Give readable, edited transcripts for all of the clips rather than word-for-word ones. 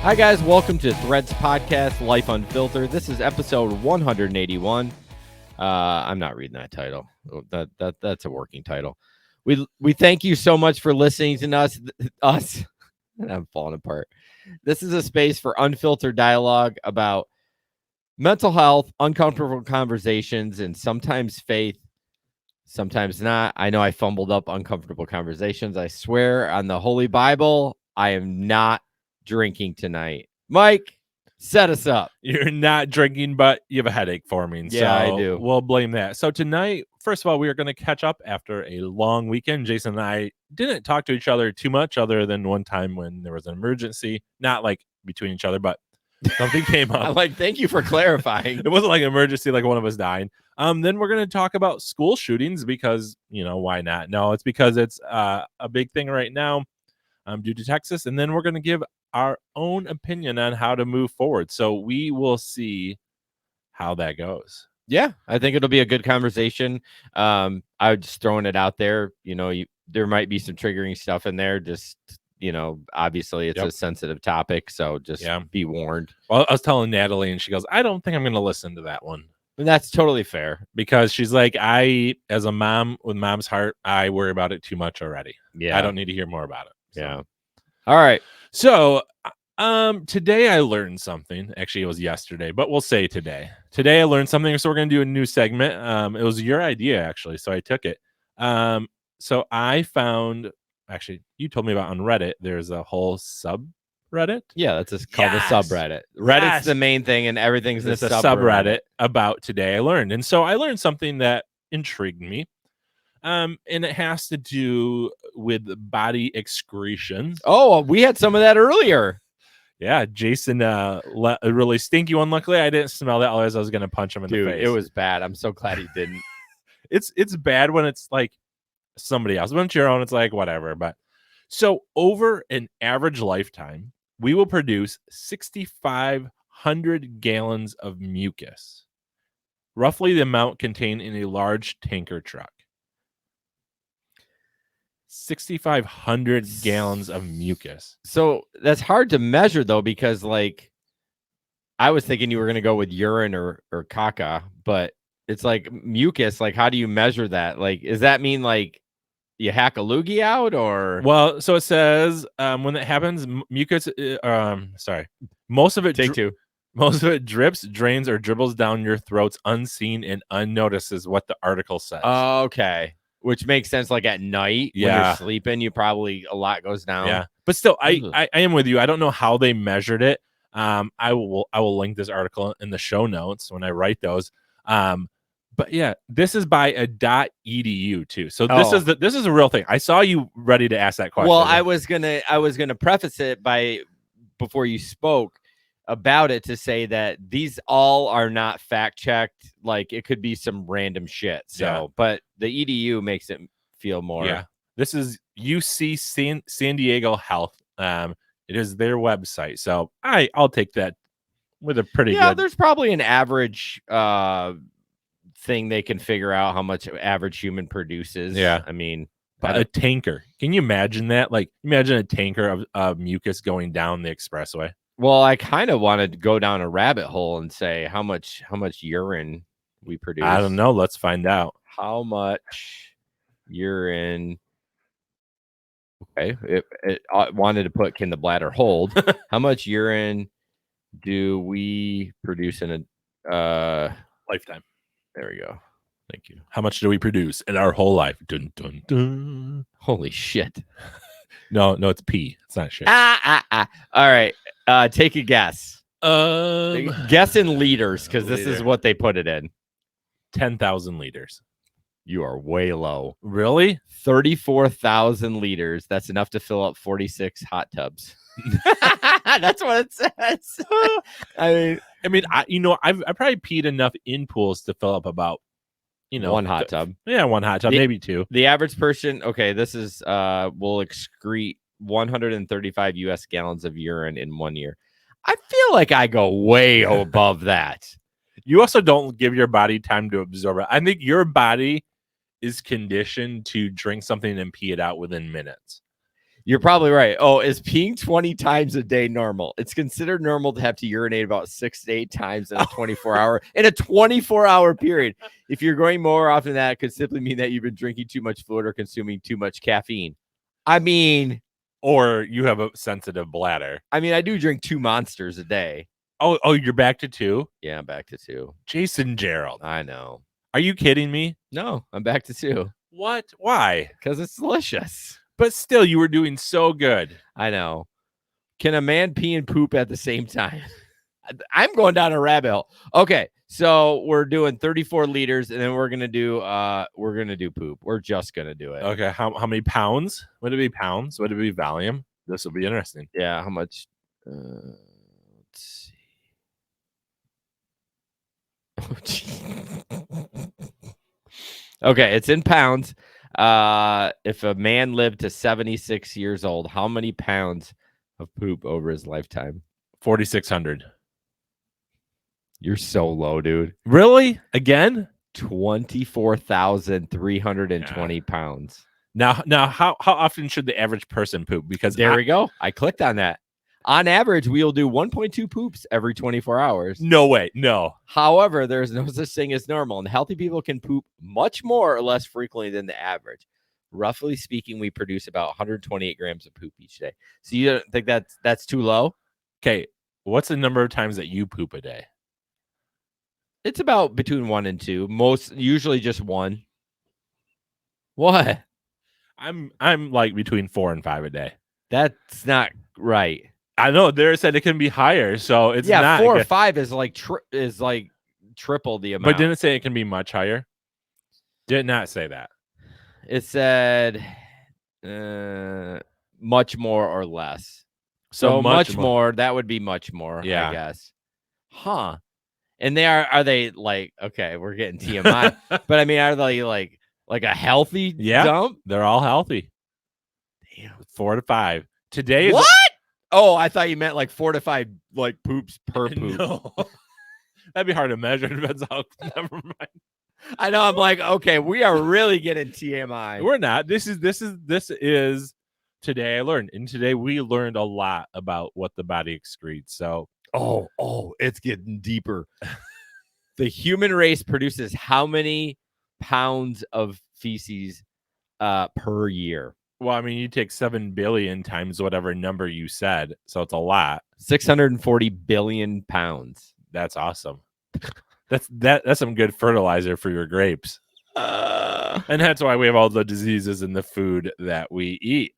Hi, guys. Welcome to Threads Podcast, Life Unfiltered. This is episode 181. I'm not reading that title. That's a working title. We thank you so much for listening to us. I'm falling apart. This is a space for unfiltered dialogue about mental health, uncomfortable conversations, and sometimes faith, sometimes not. I know I fumbled up uncomfortable conversations. I swear on the Holy Bible, I am not drinking tonight. Mike, set us up. You're not drinking, but you have a headache for me. Yeah, so I do. We'll blame that. So tonight, first of all, we are going to catch up after a long weekend. Jason and I didn't talk to each other too much other than one time when there was an emergency. Not like between each other, but something came up. Thank you for clarifying. It wasn't like an emergency, like one of us dying. Then we're going to talk about school shootings because, why not? No, it's because it's a big thing right now due to Texas. And then we're going to give our own opinion on how to move forward. So we will see how that goes. Yeah, I think it'll be a good conversation. I was just throwing it out there. There might be some triggering stuff in there. Just, obviously it's a sensitive topic. So just be warned. Well, I was telling Natalie and she goes, I don't think I'm going to listen to that one. And that's totally fair. Because she's like, as a mom with mom's heart, I worry about it too much already. Yeah. I don't need to hear more about it. So. Yeah. All right. So, today I learned something. Actually, it was yesterday, but we'll say today. Today I learned something, so we're going to do a new segment. It was your idea, actually, so I took it. So I found, actually, you told me about on Reddit, there's a whole subreddit. Yeah, that's called a subreddit. Reddit's the main thing, and everything's a subreddit about today I learned. And so I learned something that intrigued me. And it has to do with body excretion. Oh, we had some of that earlier. Yeah, Jason a really stinky one. Luckily, I didn't smell that. Otherwise, I was going to punch him in the face. It was bad. I'm so glad he didn't. It's bad when it's like somebody else. When it's your own, it's like whatever. But so over an average lifetime, we will produce 6,500 gallons of mucus, roughly the amount contained in a large tanker truck. 6,500 gallons of mucus. So that's hard to measure, though, because I was thinking you were going to go with urine or caca, but it's like mucus. Like, how do you measure that? Like, does that mean you hack a loogie out or? Well, so it says when that happens, mucus. Most of it. Most of it drips, drains, or dribbles down your throats unseen and unnoticed, is what the article says. Okay. Which makes sense. Like at night when you're sleeping, you probably a lot goes down. Yeah, but still, I am with you. I don't know how they measured it. I will link this article in the show notes when I write those. But yeah, this is by a .edu too. So this is a real thing. I saw you ready to ask that question. Well, I was gonna preface it before you spoke about it to say that these all are not fact checked. Like it could be some random shit. So, but the EDU makes it feel more. Yeah, this is UC San Diego Health. It is their website. So I'll take that with a pretty good. There's probably an average thing they can figure out how much average human produces. Yeah, I mean, but a tanker. Can you imagine that? Like, imagine a tanker of mucus going down the expressway. Well, I kind of wanted to go down a rabbit hole and say how much urine we produce. I don't know. Let's find out. How much urine? Okay, it wanted to put can the bladder hold? How much urine do we produce in a lifetime? There we go. Thank you. How much do we produce in our whole life? Dun, dun, dun. Holy shit. No, it's pee. It's not shit. All right. Take a guess. Guess in liters, because this is what they put it in. 10,000 liters. You are way low. Really? 34,000 liters. That's enough to fill up 46 hot tubs. That's what it says. I mean, I've probably peed enough in pools to fill up about, one hot tub. Yeah, one hot tub, maybe two. The average person, okay, this is will excrete 135 US gallons of urine in 1 year. I feel like I go way above that. You also don't give your body time to absorb it. I think your body is conditioned to drink something and pee it out within minutes. You're probably right. Oh, is peeing 20 times a day normal? It's considered normal to have to urinate about 6 to 8 times in a 24-hour period. If you're going more often than that, it could simply mean that you've been drinking too much fluid or consuming too much caffeine. I mean, or you have a sensitive bladder. I do drink 2 Monsters a day. Oh, you're back to 2? Yeah, I'm back to 2. Jason Gerald. I know. Are you kidding me? No, I'm back to 2. What? Why? Because it's delicious. But still, you were doing so good. I know. Can a man pee and poop at the same time? I'm going down a rabbit hole. Okay, so we're doing 34 liters, and then we're gonna do poop. We're just gonna do it. Okay, how many pounds? Would it be pounds? Would it be volume? This will be interesting. Yeah, how much? Let's see. Oh, okay, it's in pounds. If a man lived to 76 years old, how many pounds of poop over his lifetime? 4,600. You're so low, dude. Really? Again? 24,320 pounds. Now, how often should the average person poop? Because there we go. I clicked on that. On average, we'll do 1.2 poops every 24 hours. No way. No. However, there's no such thing as normal, and healthy people can poop much more or less frequently than the average. Roughly speaking, we produce about 128 grams of poop each day. So you don't think that's too low? Okay. What's the number of times that you poop a day? It's about between 1 and 2. Usually just 1. What? I'm like between 4 and 5 a day. That's not right. I know there said it can be higher, so it's not 4 or 5 is like triple the amount. But didn't it say it can be much higher? Did not say that. It said much more or less. So much more. That would be much more. Yeah. I guess. Huh. And are they like, okay, we're getting TMI, but are they like a healthy dump? They're all healthy. Damn. 4 to 5. Today is what? Oh, I thought you meant like 4 to 5 like poops per poop. No. That'd be hard to measure. Depends how. Never mind. I know. I'm like, okay, we are really getting TMI. We're not. This is today I learned, and today we learned a lot about what the body excretes. So, it's getting deeper. The human race produces how many pounds of feces per year? Well, you take 7 billion times whatever number you said, so it's a lot. 640 billion pounds. That's awesome. That's some good fertilizer for your grapes. And that's why we have all the diseases in the food that we eat.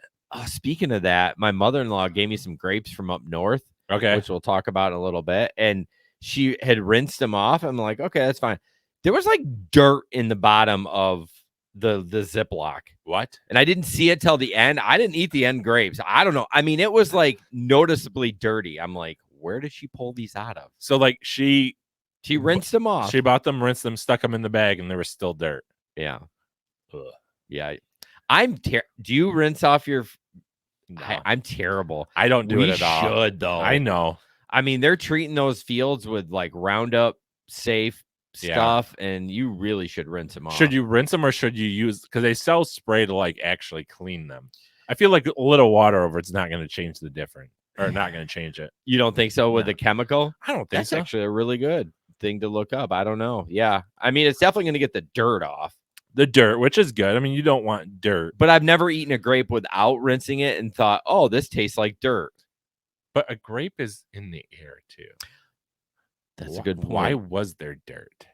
Speaking of that, my mother-in-law gave me some grapes from up north, which we'll talk about in a little bit, and she had rinsed them off. I'm like, okay, that's fine. There was like dirt in the bottom of the Ziploc. What? And I didn't see it till the end. I didn't eat the end grapes. I don't know. It was like noticeably dirty. I'm like, where did she pull these out of? So like she rinsed them off. She bought them, rinsed them, stuck them in the bag, and there was still dirt. Yeah. Ugh. Yeah. Do you rinse off your? No. I'm terrible. I don't do it at all. Should though. I know. They're treating those fields with like Roundup safe stuff, and you really should rinse them off. Should you rinse them or should you use? Because they sell spray to like actually clean them. I feel like a little water over it's not going to change the difference, or not going to change it. You don't think so with the chemical? I don't think that's actually a really good thing to look up. I don't know. Yeah, it's definitely going to get the dirt off. The dirt, which is good. You don't want dirt. But I've never eaten a grape without rinsing it and thought, oh, this tastes like dirt. But a grape is in the air too. That's a good point. Why was there dirt?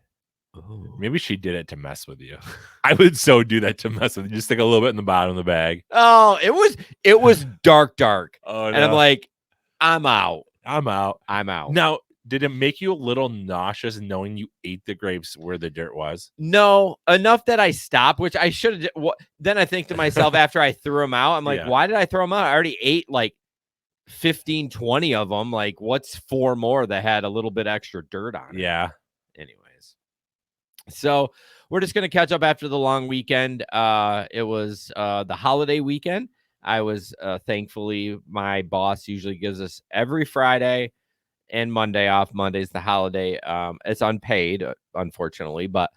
Oh. Maybe she did it to mess with you. I would so do that to mess with you. Just stick a little bit in the bottom of the bag. Oh, it was dark. Oh, no. And I'm like, I'm out. Now, did it make you a little nauseous knowing you ate the grapes where the dirt was? No, enough that I stopped, which I should have. Then I think to myself after I threw them out, I'm like, why did I throw them out? I already ate like 15, 20 of them. Like, what's 4 more that had a little bit extra dirt on it? Yeah. Anyways. So we're just going to catch up after the long weekend. It was the holiday weekend. I was thankfully, my boss usually gives us every Friday and Monday off. Monday's the holiday. It's unpaid, unfortunately, but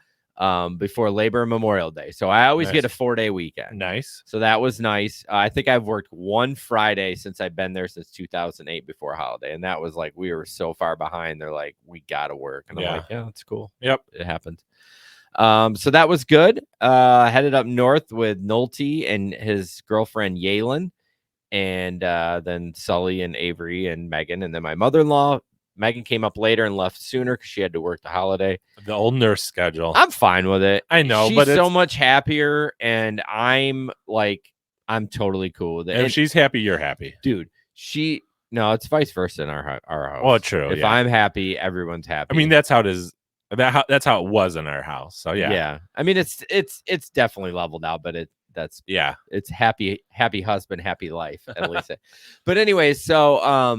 before Labor and Memorial Day. So I always get a Nice. 4-day weekend. Nice. So that was nice. I think I've worked one Friday since I've been there since 2008 before holiday. And that was like, we were so far behind. They're like, we got to work. And I'm like, yeah, that's cool. Yep. It happens. So that was good. Headed up north with Nolte and his girlfriend, Yalen. And then Sully and Avery and Megan. And then my mother-in-law, Megan, came up later and left sooner because she had to work the holiday. The old nurse schedule. I'm fine with it. I know, she's but so much happier, and I'm totally cool with it. If And, she's happy, you're happy. dude, no, it's vice versa in our house. Well, true. If I'm happy, everyone's happy. I mean, that's how it is. That's how it was in our house. So yeah. I mean, it's definitely leveled out, but it's happy husband, happy life, at least. But anyway, so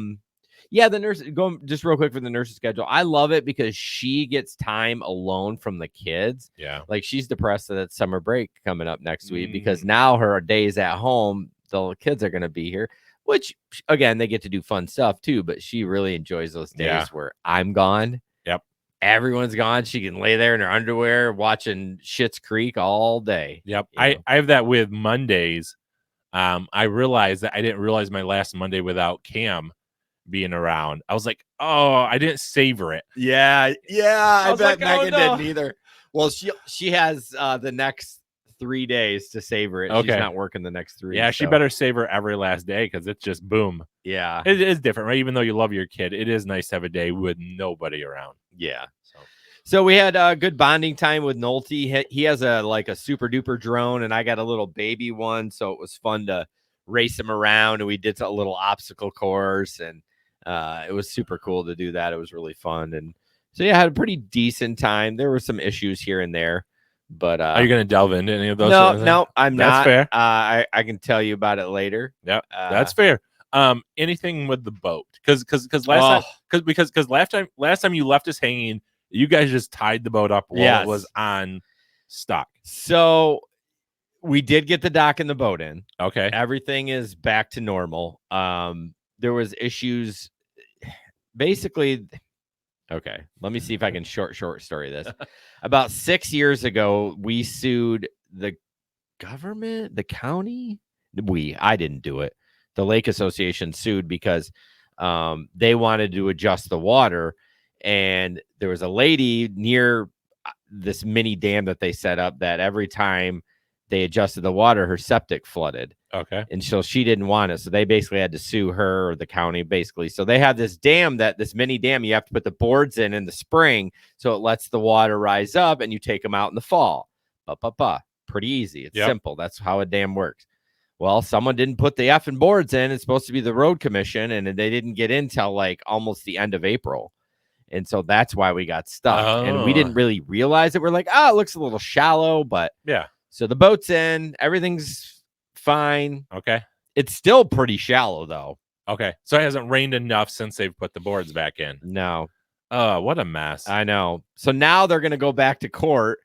the nurse, going just real quick for the nurse's schedule. I love it because she gets time alone from the kids. Yeah. Like, she's depressed that it's summer break coming up next week because now her days at home, the kids are going to be here, which again, they get to do fun stuff too, but she really enjoys those days where I'm gone. Yep. Everyone's gone. She can lay there in her underwear watching Schitt's Creek all day. Yep. I have that with Mondays. I realized that I didn't realize my last Monday without Cam being around. I was like, oh, I didn't savor it. Yeah. I bet Megan no. didn't either. Well, she has the next 3 days to savor it. Okay. She's not working the next 3. Yeah, she better savor every last day because it's just boom. Yeah. It is different, right? Even though you love your kid, it is nice to have a day with nobody around. Yeah. So we had a good bonding time with Nolte. He has a super duper drone, and I got a little baby one, so it was fun to race him around. And we did a little obstacle course, and it was super cool to do that. It was really fun, and so I had a pretty decent time. There were some issues here and there, but are you going to delve into any of those? No, I'm not. That's fair. I can tell you about it later. Yeah, that's fair. Anything with the boat? Because last time you left us hanging. You guys just tied the boat up while it was on stock. So we did get the dock and the boat in. Okay. Everything is back to normal. There was issues. Basically, okay, let me see if I can short story this. About 6 years ago, we sued the government, the county. I didn't do it. The Lake Association sued because they wanted to adjust the water. And there was a lady near this mini dam that they set up that every time they adjusted the water, her septic flooded. Okay. And so she didn't want it. So they basically had to sue her or the county, basically. So they have this mini dam, you have to put the boards in the spring. So it lets the water rise up and you take them out in the fall. Pretty easy. It's simple. That's how a dam works. Well, someone didn't put the effing boards in. It's supposed to be the road commission. And they didn't get in till almost the end of April. And so that's why we got stuck. And we didn't really realize it. We're like, it looks a little shallow, but yeah. So the boat's in, everything's fine. Okay. It's still pretty shallow though. Okay. So it hasn't rained enough since they've put the boards back in. No. What a mess. I know. So now they're going to go back to court.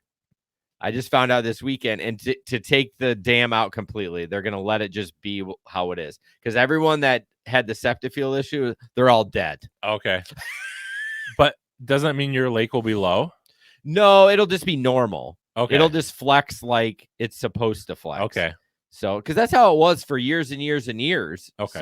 I just found out this weekend, and to take the dam out completely, they're going to let it just be how it is. Because everyone that had the septic field issue, they're all dead. Okay. But doesn't that mean your lake will be low? No, it'll just be normal. Okay. It'll just flex like it's supposed to flex. Okay. So, because that's how it was for years and years and years. Okay.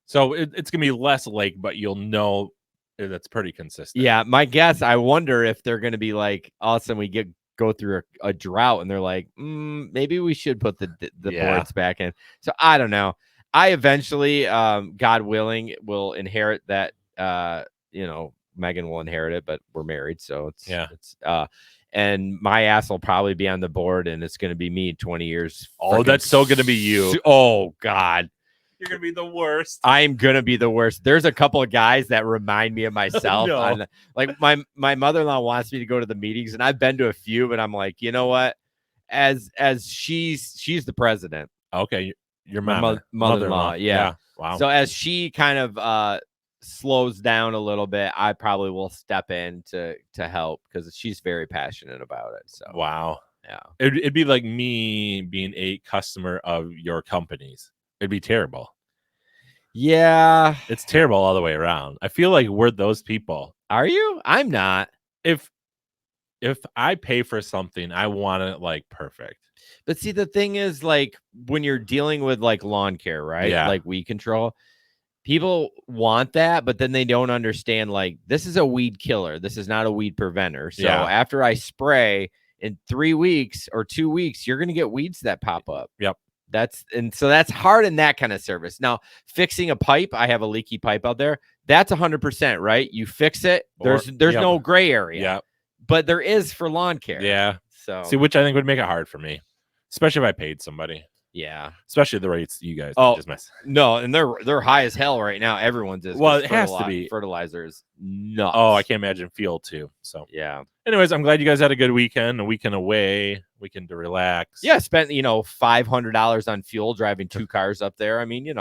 So it's going to be less lake, but you'll know that's pretty consistent. Yeah. My guess, I wonder if they're going to be like, all of a sudden we go through a drought and they're like, maybe we should put the boards back in. So I don't know. I eventually, God willing, will inherit that, Megan will inherit it, but we're married. So and my ass will probably be on the board and it's going to be me 20 years. Oh, that's still going to be you. Oh God. You're going to be the worst. I'm going to be the worst. There's a couple of guys that remind me of myself. No. Like my mother-in-law wants me to go to the meetings and I've been to a few, but I'm like, you know what? As she's the president. Okay. Your mother-in-law. Yeah. Wow. So as she kind of, slows down a little bit, I probably will step in to help because she's very passionate about it. So wow. Yeah. It'd be like me being a customer of your companies. It'd be terrible. Yeah. It's terrible all the way around. I feel like we're those people. Are you? I'm not. If if I pay for something, I want it like perfect. But see, the thing is, like, when you're dealing with like lawn care, right? Yeah. Like weed control, people want that, but then they don't understand, like, this is a weed killer. This is not a weed preventer. So Yeah. after I spray in 3 weeks or 2 weeks, you're going to get weeds that pop up. Yep. So that's hard in that kind of service. Now, fixing a pipe, I have a leaky pipe out there. That's 100%, right? You fix it. There's no gray area. Yeah. But there is for lawn care. Yeah. So see, which I think would make it hard for me, especially if I paid somebody. Yeah. Especially the rates you guys just mess. No, and they're high as hell right now. Everyone's is. Well, it has to be. Fertilizers nuts. Oh, I can't imagine fuel too. So yeah. Anyways, I'm glad you guys had a good weekend, a weekend away, weekend to relax. Yeah, spent $500 on fuel driving 2 cars up there. I mean,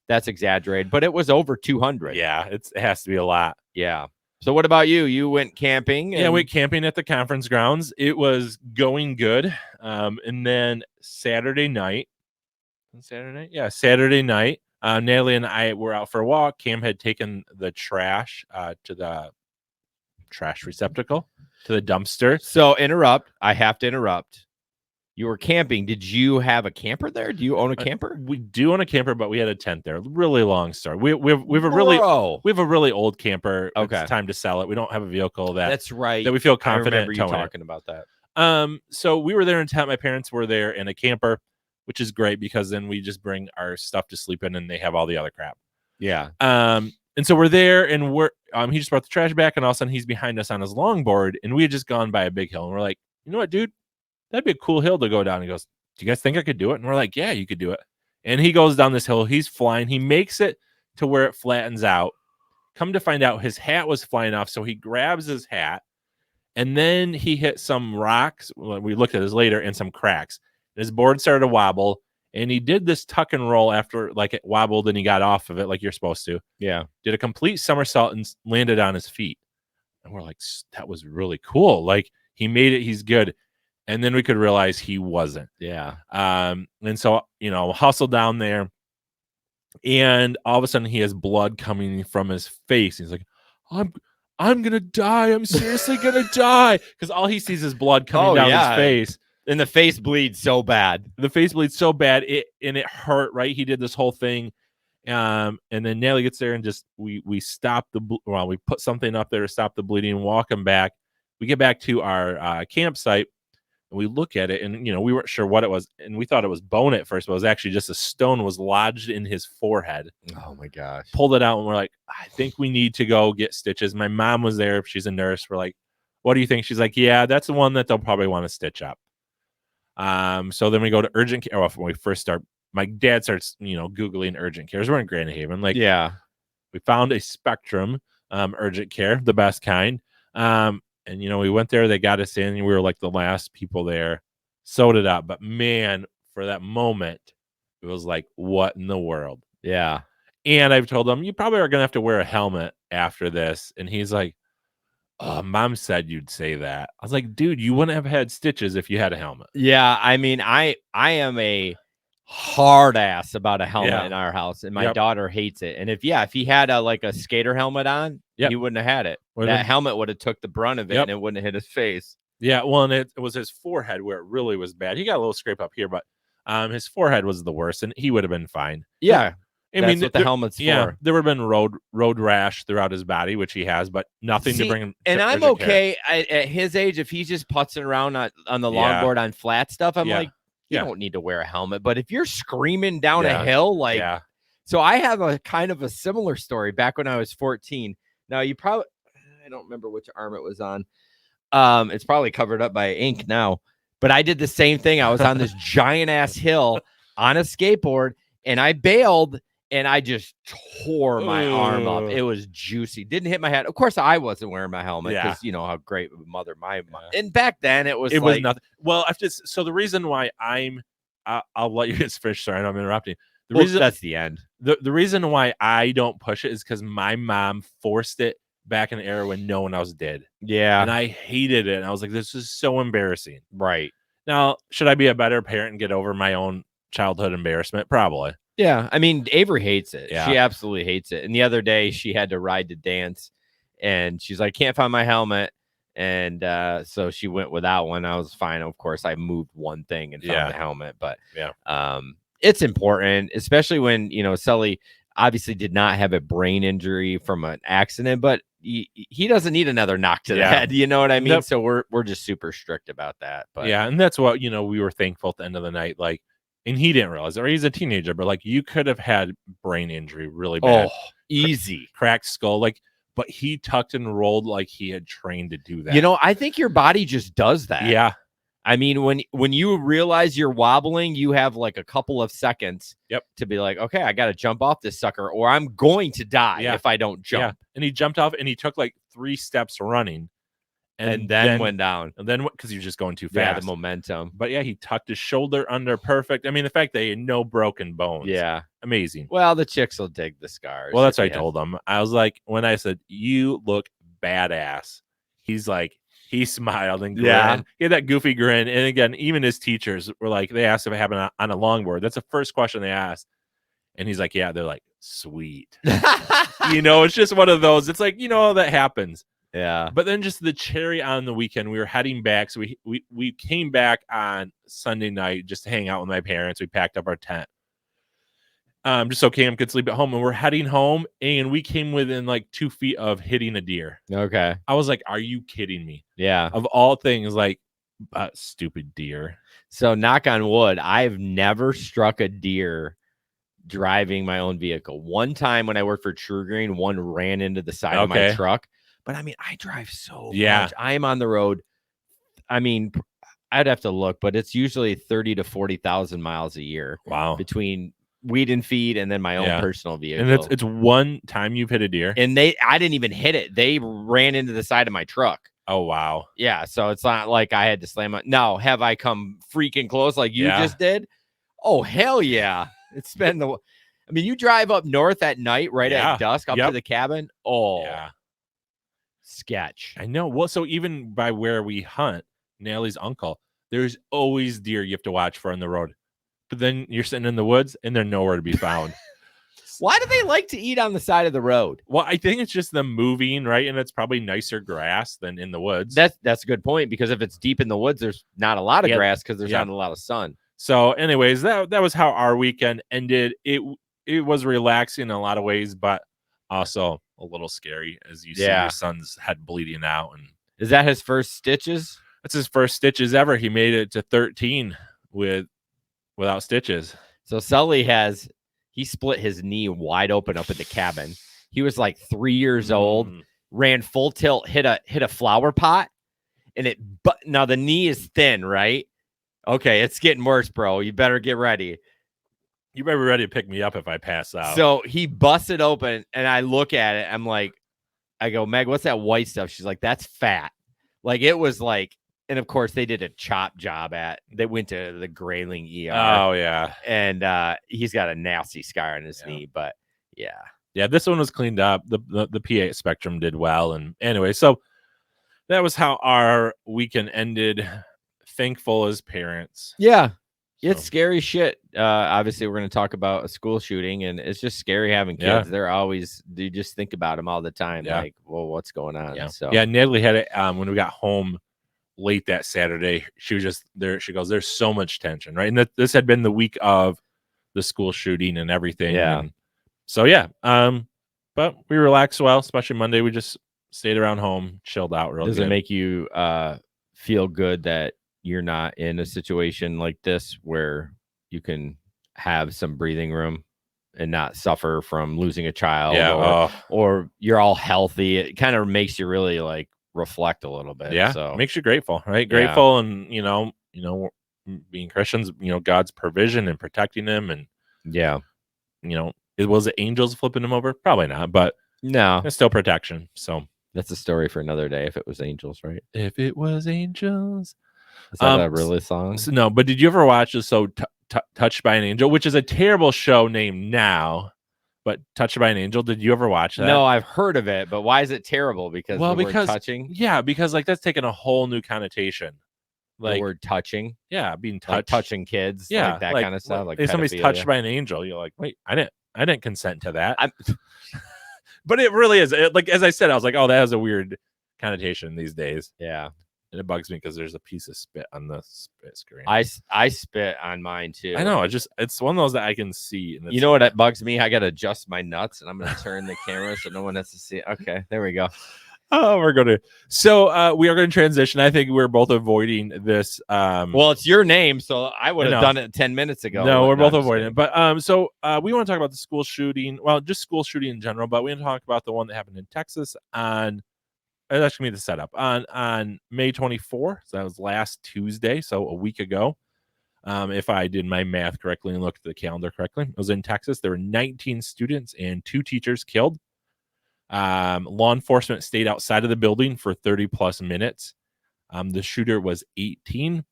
that's exaggerated, but it was over 200. Yeah, it has to be a lot. Yeah. So what about you? You went camping? Yeah, we went camping at the conference grounds. It was going good. And then Saturday night, Natalie and I were out for a walk. Cam had taken the trash to the trash receptacle, to the dumpster. So I have to interrupt. You were camping. Did you have a camper there? Do you own a camper? We do own a camper, but we had a tent there. Really long story. We have a really old camper. Okay. It's time to sell it. We don't have a vehicle that's right. that we feel confident. I remember you talking about that. So we were there in tent. My parents were there in a camper, which is great because then we just bring our stuff to sleep in and they have all the other crap. Yeah. And so we're there and he just brought the trash back and all of a sudden he's behind us on his longboard and we had just gone by a big hill and we're like, you know what, dude? That'd be a cool hill to go down. He goes, do you guys think I could do it? And we're like, yeah, you could do it. And he goes down this hill. He's flying. He makes it to where it flattens out. Come to find out his hat was flying off. So he grabs his hat and then he hit some rocks. We looked at this later and some cracks. His board started to wobble and he did this tuck and roll after like it wobbled and he got off of it like you're supposed to. Yeah. Did a complete somersault and landed on his feet. And we're like, that was really cool. Like he made it. He's good. And then we could realize he wasn't. Yeah. And so, hustle down there. And all of a sudden he has blood coming from his face. He's like, I'm going to die. I'm seriously going to die. Because all he sees is blood coming down his face. And the face bleeds so bad. It hurt, right? He did this whole thing. And then Nelly gets there and just, we stop we put something up there to stop the bleeding and walk him back. We get back to our campsite. And we look at it and, we weren't sure what it was. And we thought it was bone at first, but it was actually just a stone was lodged in his forehead. Oh, my gosh. Pulled it out and we're like, I think we need to go get stitches. My mom was there. She's a nurse. We're like, what do you think? She's like, yeah, that's the one that they'll probably want to stitch up. So then we go to urgent care. Well, when we first start, my dad starts, Googling urgent cares. We're in Grand Haven. Like, yeah, we found a Spectrum urgent care, the best kind. And, we went there, they got us in, and we were like the last people there, sewed it up. But man, for that moment, it was like, what in the world? Yeah. And I've told him, you probably are going to have to wear a helmet after this. And he's like, oh, mom said you'd say that. I was like, dude, you wouldn't have had stitches if you had a helmet. Yeah. I mean, I am a hard ass about a helmet in our house, and my daughter hates it. And if he had a skater helmet on, he wouldn't have had it. That helmet would have took the brunt of it and it wouldn't have hit his face. Yeah, well, and it was his forehead where it really was bad. He got a little scrape up here, but his forehead was the worst, and he would have been fine. Yeah, that's what the helmet's for. Yeah, there would have been road rash throughout his body, which he has, but nothing to bring him. And I'm okay at his age if he's just putzing around on the longboard on flat stuff. I'm like, you don't need to wear a helmet. But if you're screaming down a hill, so I have a kind of a similar story back when I was 14. Now I don't remember which arm it was on. It's probably covered up by ink now, but I did the same thing. I was on this giant ass hill on a skateboard and I bailed and I just tore my arm up. It was juicy. Didn't hit my head. Of course, I wasn't wearing my helmet because how great of a mother my mom. And back then it was nothing. Well, so the reason why I'll let you guys finish. Sorry, I'm interrupting. That's the end. The reason why I don't push it is because my mom forced it back in the era when no one else did. Yeah. And I hated it. And I was like, this is so embarrassing. Right. Now, should I be a better parent and get over my own childhood embarrassment? Probably. Yeah. I mean, Avery hates it. Yeah. She absolutely hates it. And the other day she had to ride to dance and she's like, can't find my helmet. And so she went without one. I was fine. Of course, I moved one thing and found the helmet, but it's important, especially when, Sully obviously did not have a brain injury from an accident, but he doesn't need another knock to the head. You know what I mean? Nope. So we're just super strict about that. But and that's what, we were thankful at the end of the night. Like, and he didn't realize it, or he's a teenager, but like you could have had brain injury really bad. Oh, easy. Cracked skull. But he tucked and rolled like he had trained to do that. I think your body just does that. Yeah. I mean, when you realize you're wobbling, you have like a couple of seconds to be like, okay, I got to jump off this sucker or I'm going to die if I don't jump. Yeah. And he jumped off and he took like 3 steps running. And then went down. And then because he was just going too fast. Yeah, the momentum. But he tucked his shoulder under perfect. I mean, the fact that he had no broken bones. Yeah. Amazing. Well, the chicks will dig the scars. Well, that's what I told him. I was like, when I said, you look badass, he's like, he smiled and grinned. Yeah. He had that goofy grin. And again, even his teachers were like, they asked if it happened on a longboard. That's the first question they asked. And he's like, yeah, they're like, sweet. It's just one of those. It's like, that happens. Yeah. But then just the cherry on the weekend, we were heading back. So we came back on Sunday night just to hang out with my parents. We packed up our tent. Just so Cam could sleep at home. And we're heading home. And we came within like 2 feet of hitting a deer. Okay. I was like, are you kidding me? Yeah. Of all things, like, stupid deer. So knock on wood, I've never struck a deer driving my own vehicle. One time when I worked for True Green, one ran into the side of my truck. But I mean, I drive so much. I am on the road. I mean, I'd have to look, but it's usually 30 to 40,000 miles a year. Wow. Between weed and feed and then my own personal vehicle. And it's one time you've hit a deer. And I didn't even hit it. They ran into the side of my truck. Oh, wow. Yeah. So it's not like I had to slam it. No, have I come freaking close like you just did? Oh, hell yeah. It's been you drive up north at night, at dusk up to the cabin. Oh, yeah. Sketch. I know. Well, so even by where we hunt, Natalie's uncle, there's always deer you have to watch for on the road. But then you're sitting in the woods and they're nowhere to be found. Why do they like to eat on the side of the road? Well, I think it's just them moving, right? And it's probably nicer grass than in the woods. That's a good point, because if it's deep in the woods, there's not a lot of grass because there's not a lot of sun. So anyways, that was how our weekend ended. It was relaxing in a lot of ways, but also a little scary as you see your son's head bleeding out. And is that his first stitches? That's his first stitches ever. He made it to 13 without stitches. So Sully he split his knee wide open up in the cabin. He was like 3 years old, ran full tilt, hit a flower pot, and now the knee is thin, right? Okay, it's getting worse, bro. You better get ready. You better be ready to pick me up if I pass out. So he busted open, and I look at it. I go, Meg, what's that white stuff? She's like, that's fat. Like, it was like, and of course they did a chop job they went to the Grayling ER. Oh yeah. And he's got a nasty scar on his knee, but yeah. Yeah, this one was cleaned up. The PA Spectrum did well. And anyway, so that was how our weekend ended. Thankful as parents. Yeah. It's scary shit. Obviously, we're going to talk about a school shooting, and it's just scary having kids. You just think about them all the time. Yeah. Like, well, what's going on? Yeah. So Natalie had it when we got home late that Saturday. She was just there. She goes, there's so much tension, right? And this had been the week of the school shooting and everything. Yeah. And so, but we relaxed well, especially Monday. We just stayed around home, chilled out real good. Does it make you feel good that you're not in a situation like this where you can have some breathing room and not suffer from losing a child or you're all healthy? It kind of makes you really like reflect a little bit. Yeah. So it makes you grateful, right? Grateful. And, being Christians, God's provision and protecting him. And was it angels flipping him over? Probably not, but no, it's still protection. So that's a story for another day. If it was angels, right? If it was angels. Is that a really song? No, but did you ever watch Touched by an Angel, which is a terrible show named now, but Touched by an Angel? Did you ever watch that? No, I've heard of it, but why is it terrible? Because word touching? Yeah, because like that's taken a whole new connotation. Like the word touching? Yeah, being touched. Like touching kids, like that kind of stuff. Like if somebody's touched by an angel, you're like, wait, I didn't consent to that. But it really is. Like as I said, I was like, oh, that has a weird connotation these days. Yeah. And it bugs me because there's a piece of spit on the spit screen. I spit on mine too. I know. It's one of those that I can see. And you know what bugs me? I got to adjust my nuts, and I'm going to turn the camera so no one has to see it. Okay, there we go. Oh, we're going to. So we are going to transition. I think we're both avoiding this. Well, it's your name, so I would have done it 10 minutes ago. No, we're both avoiding it. But so we want to talk about the school shooting. Well, just school shooting in general. But we want to talk about the one that happened in Texas on. That's gonna be the setup on May 24th. So that was last Tuesday, so a week ago. If I did my math correctly and looked at the calendar correctly, it was in Texas. There were 19 students and 2 teachers killed. Law enforcement stayed outside of the building for 30 plus minutes. The shooter was 18,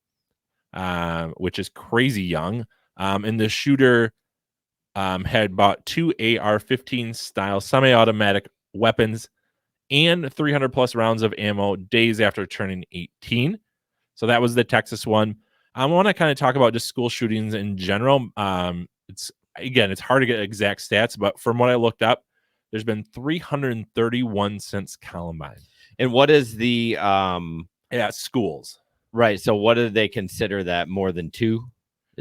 which is crazy young. And the shooter had bought 2 AR-15 style semi-automatic weapons and 300 plus rounds of ammo days after turning 18. So that was the Texas one. I want to kind of talk about just school shootings in general. It's hard to get exact stats, but from what I looked up, there's been 331 since Columbine. And what is the schools? Right. So what do they consider that? More than 2?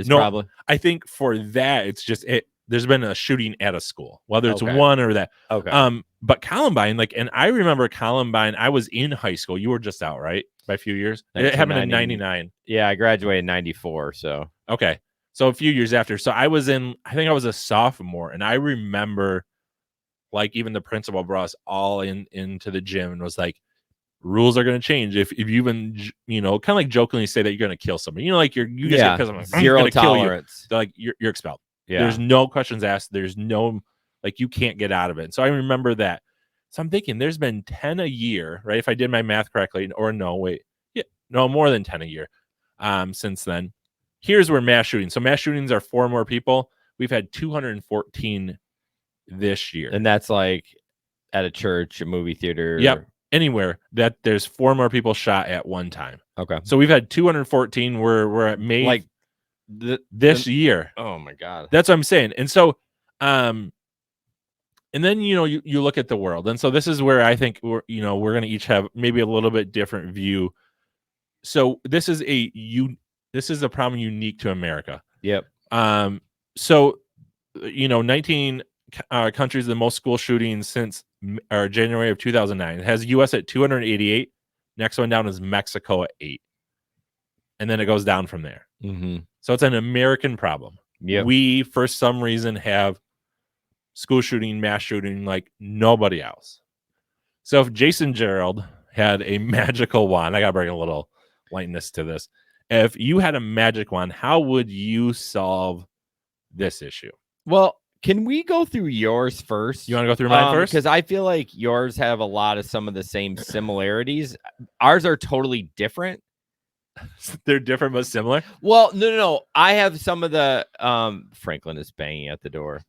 Probably. I think for that, it's just there's been a shooting at a school, whether it's one or that. Okay. But Columbine, and I remember Columbine, I was in high school. You were just out, right? By a few years. It happened in 99. Yeah, I graduated in 94. So okay. So a few years after. So I think I was a sophomore, and I remember even the principal brought us all into the gym and was like, rules are going to change if you even kind of like jokingly say that you're going to kill somebody, you just get pissed. I'm like, zero tolerance. They're like, you're expelled. Yeah. There's no questions asked. There's no you can't get out of it. So I remember that. So I'm thinking there's been 10 a year, right? If I did my math correctly, or no, wait, yeah, no, more than 10 a year since then. Here's where mass shootings. So mass shootings are 4 more people. We've had 214 this year, and that's like at a church, a movie theater. Yep. Anywhere that there's 4 more people shot at one time. Okay. So we've had 214. We're at May this year. Oh my God. That's what I'm saying. And so, and then, you look at the world. And so this is where I think we're going to each have maybe a little bit different view. So this is a problem unique to America. Yep. So, 19 countries, the most school shootings since January of 2009. It has U.S. at 288. Next one down is Mexico at 8. And then it goes down from there. Mm-hmm. So it's an American problem. Yep. We, for some reason, have school shooting, mass shooting like nobody else. So if Jason Gerald had a magical wand, I got to bring a little lightness to this. If you had a magic wand, how would you solve this issue? Well, can we go through yours first? You want to go through mine first? Because I feel like yours have a lot of some of the same similarities. Ours are totally different. They're different but similar? Well, no. I have some of the Franklin is banging at the door.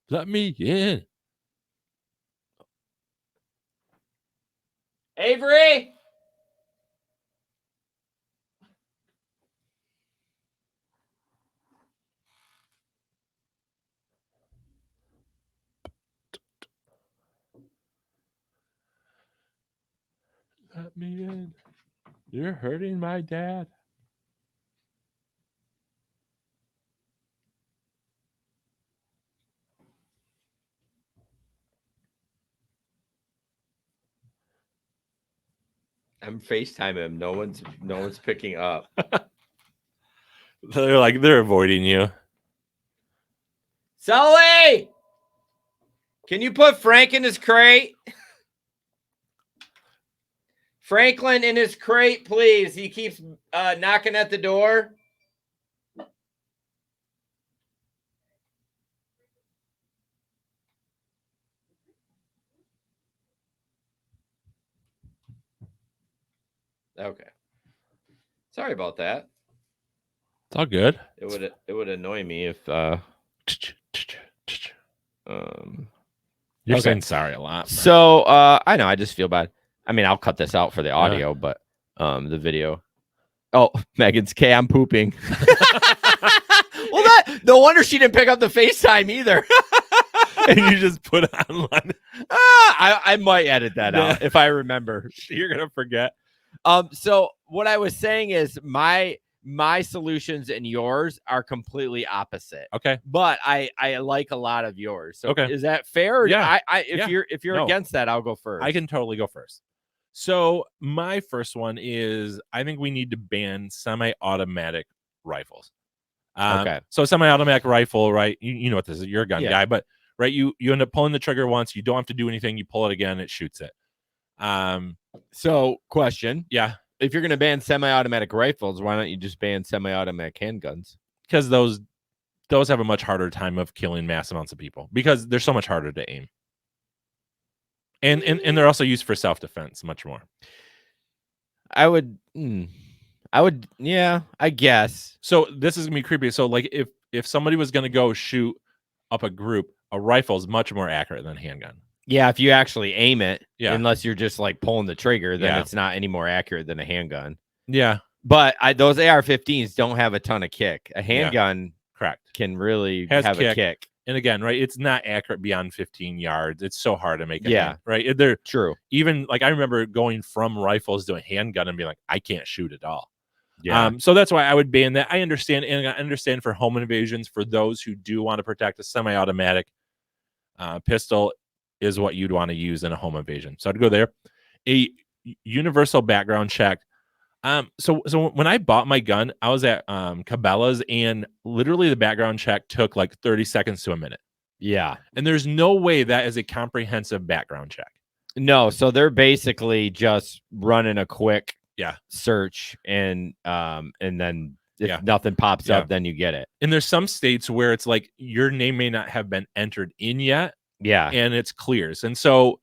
Let me in. Avery! Let me in. You're hurting my dad. I'm FaceTiming him. No one's picking up. They're avoiding you. Sully! Can you put Frank in his crate? Franklin in his crate, please. He keeps knocking at the door. Okay. Sorry about that. It's all good. It would annoy me if you're saying sorry a lot. So I know, I just feel bad. I mean, I'll cut this out for the audio, but the video. Oh, Megan's K, I'm pooping. Well, no wonder she didn't pick up the FaceTime either. and you just put it online. I might edit that out if I remember. You're gonna forget. So what I was saying is my solutions and yours are completely opposite. Okay. But I like a lot of yours. So Okay. is that fair? Yeah. If you're No. against that, I'll go first. I can totally go first. So my first one is I think we need to ban semi-automatic rifles. Okay. So semi-automatic rifle, right? You know what this is. You're a gun Yeah. guy, but right, you end up pulling the trigger once. You don't have to do anything. You pull it again, it shoots it. So question. Yeah. If you're going to ban semi-automatic rifles, why don't you just ban semi-automatic handguns? Because those have a much harder time of killing mass amounts of people because they're so much harder to aim. And they're also used for self-defense much more. I would, yeah, I guess. So this is gonna be creepy. So like if somebody was gonna go shoot up a group, a rifle is much more accurate than a handgun. Yeah, if you actually aim it, Yeah. unless you're just like pulling the trigger, then Yeah. it's not any more accurate than a handgun. Yeah. But those AR-15s don't have a ton of kick. A handgun correct can really has have a kick. And again, right, it's not accurate beyond 15 yards. It's so hard to make it. Yeah. Right. They're True. Even like I remember going from rifles to a handgun and being like, I can't shoot at all. Yeah. So that's why I would ban that. I understand, and I understand for home invasions, for those who do want to protect, a semi-automatic pistol is what you'd want to use in a home invasion. So I'd go there. A universal background check. So when I bought my gun, I was at Cabela's, and literally the background check took like 30 seconds to a minute. Yeah. And there's no way that is a comprehensive background check. No, so they're basically just running a quick search, and then if nothing pops up, then you get it. And there's some states where it's like your name may not have been entered in yet. Yeah. And it's clears. And so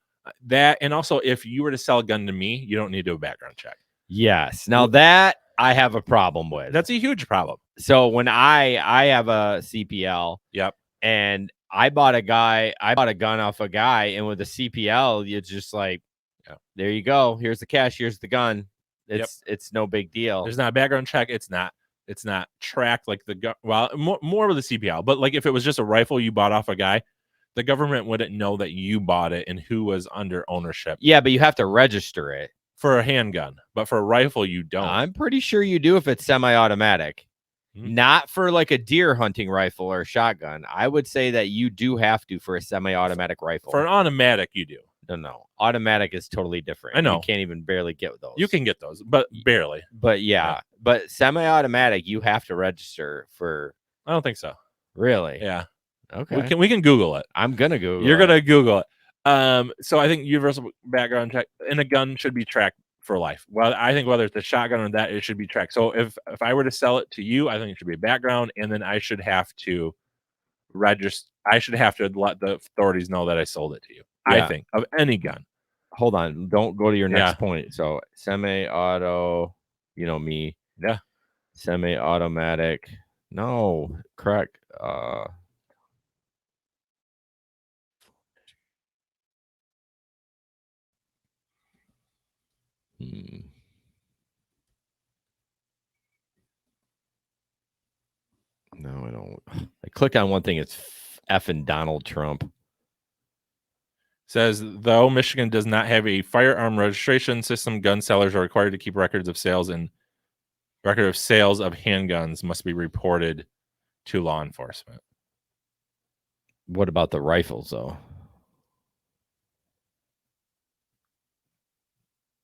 that, and also if you were to sell a gun to me, you don't need to do a background check. Yes. Now that I have a problem with. That's a huge problem. So when I have a CPL. Yep. And I bought a gun off a guy, and with a CPL, you're just like, there you go. Here's the cash. Here's the gun. It's no big deal. There's not a background check. It's not tracked like the gun. Well, more with the CPL, but like if it was just a rifle you bought off a guy, the government wouldn't know that you bought it and who was under ownership. Yeah, but you have to register it for a handgun, but for a rifle you don't. I'm pretty sure you do if it's semi-automatic. Not for like a deer hunting rifle or a shotgun. I would say that you do have to for a semi-automatic rifle. For an automatic, you do. No. Automatic is totally different. I know. You can't even barely get those. You can get those, but barely. But yeah. But semi-automatic, you have to register for. I don't think so. Really? Yeah. Okay. We can Google it. I'm gonna Google. You're gonna Google it. So I think universal background check and a gun should be tracked for life. Well, I think whether it's a shotgun or that, it should be tracked. So if I were to sell it to you, I think it should be a background, and then I should have to register. I should have to let the authorities know that I sold it to you. Yeah. I think of any gun. Hold on, don't go to your next point. So semi-auto, you know me. Yeah. Semi-automatic. No, correct. No, I don't. I click on one thing. It's effing Donald Trump. Says, though Michigan does not have a firearm registration system, gun sellers are required to keep records of sales, and record of sales of handguns must be reported to law enforcement. What about the rifles, though?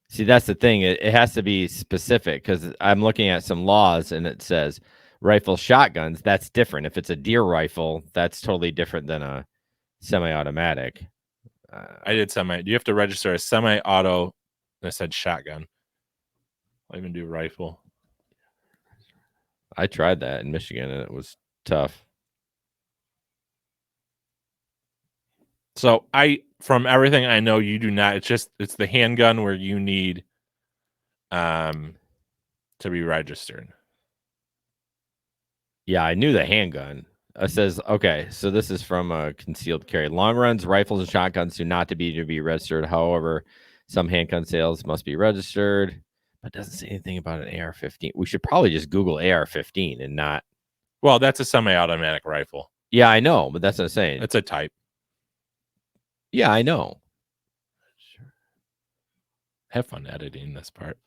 See, that's the thing. It has to be specific, because I'm looking at some laws, and it says rifle shotguns. That's different. If it's a deer rifle, that's totally different than a semi-automatic. I did semi. Do you have to register a semi-auto? I said shotgun. I'll even do rifle. I tried that in Michigan, and it was tough. So from everything I know, you do not. It's the handgun where you need to be registered. Yeah, I knew the handgun. It says, okay, so this is from a concealed carry. Long runs, rifles, and shotguns do not to be registered. However, some handgun sales must be registered. But it doesn't say anything about an AR-15. We should probably just Google AR-15 and not. Well, that's a semi-automatic rifle. Yeah, I know, but that's what I'm saying. It's a type. Yeah, I know. Sure. Have fun editing this part.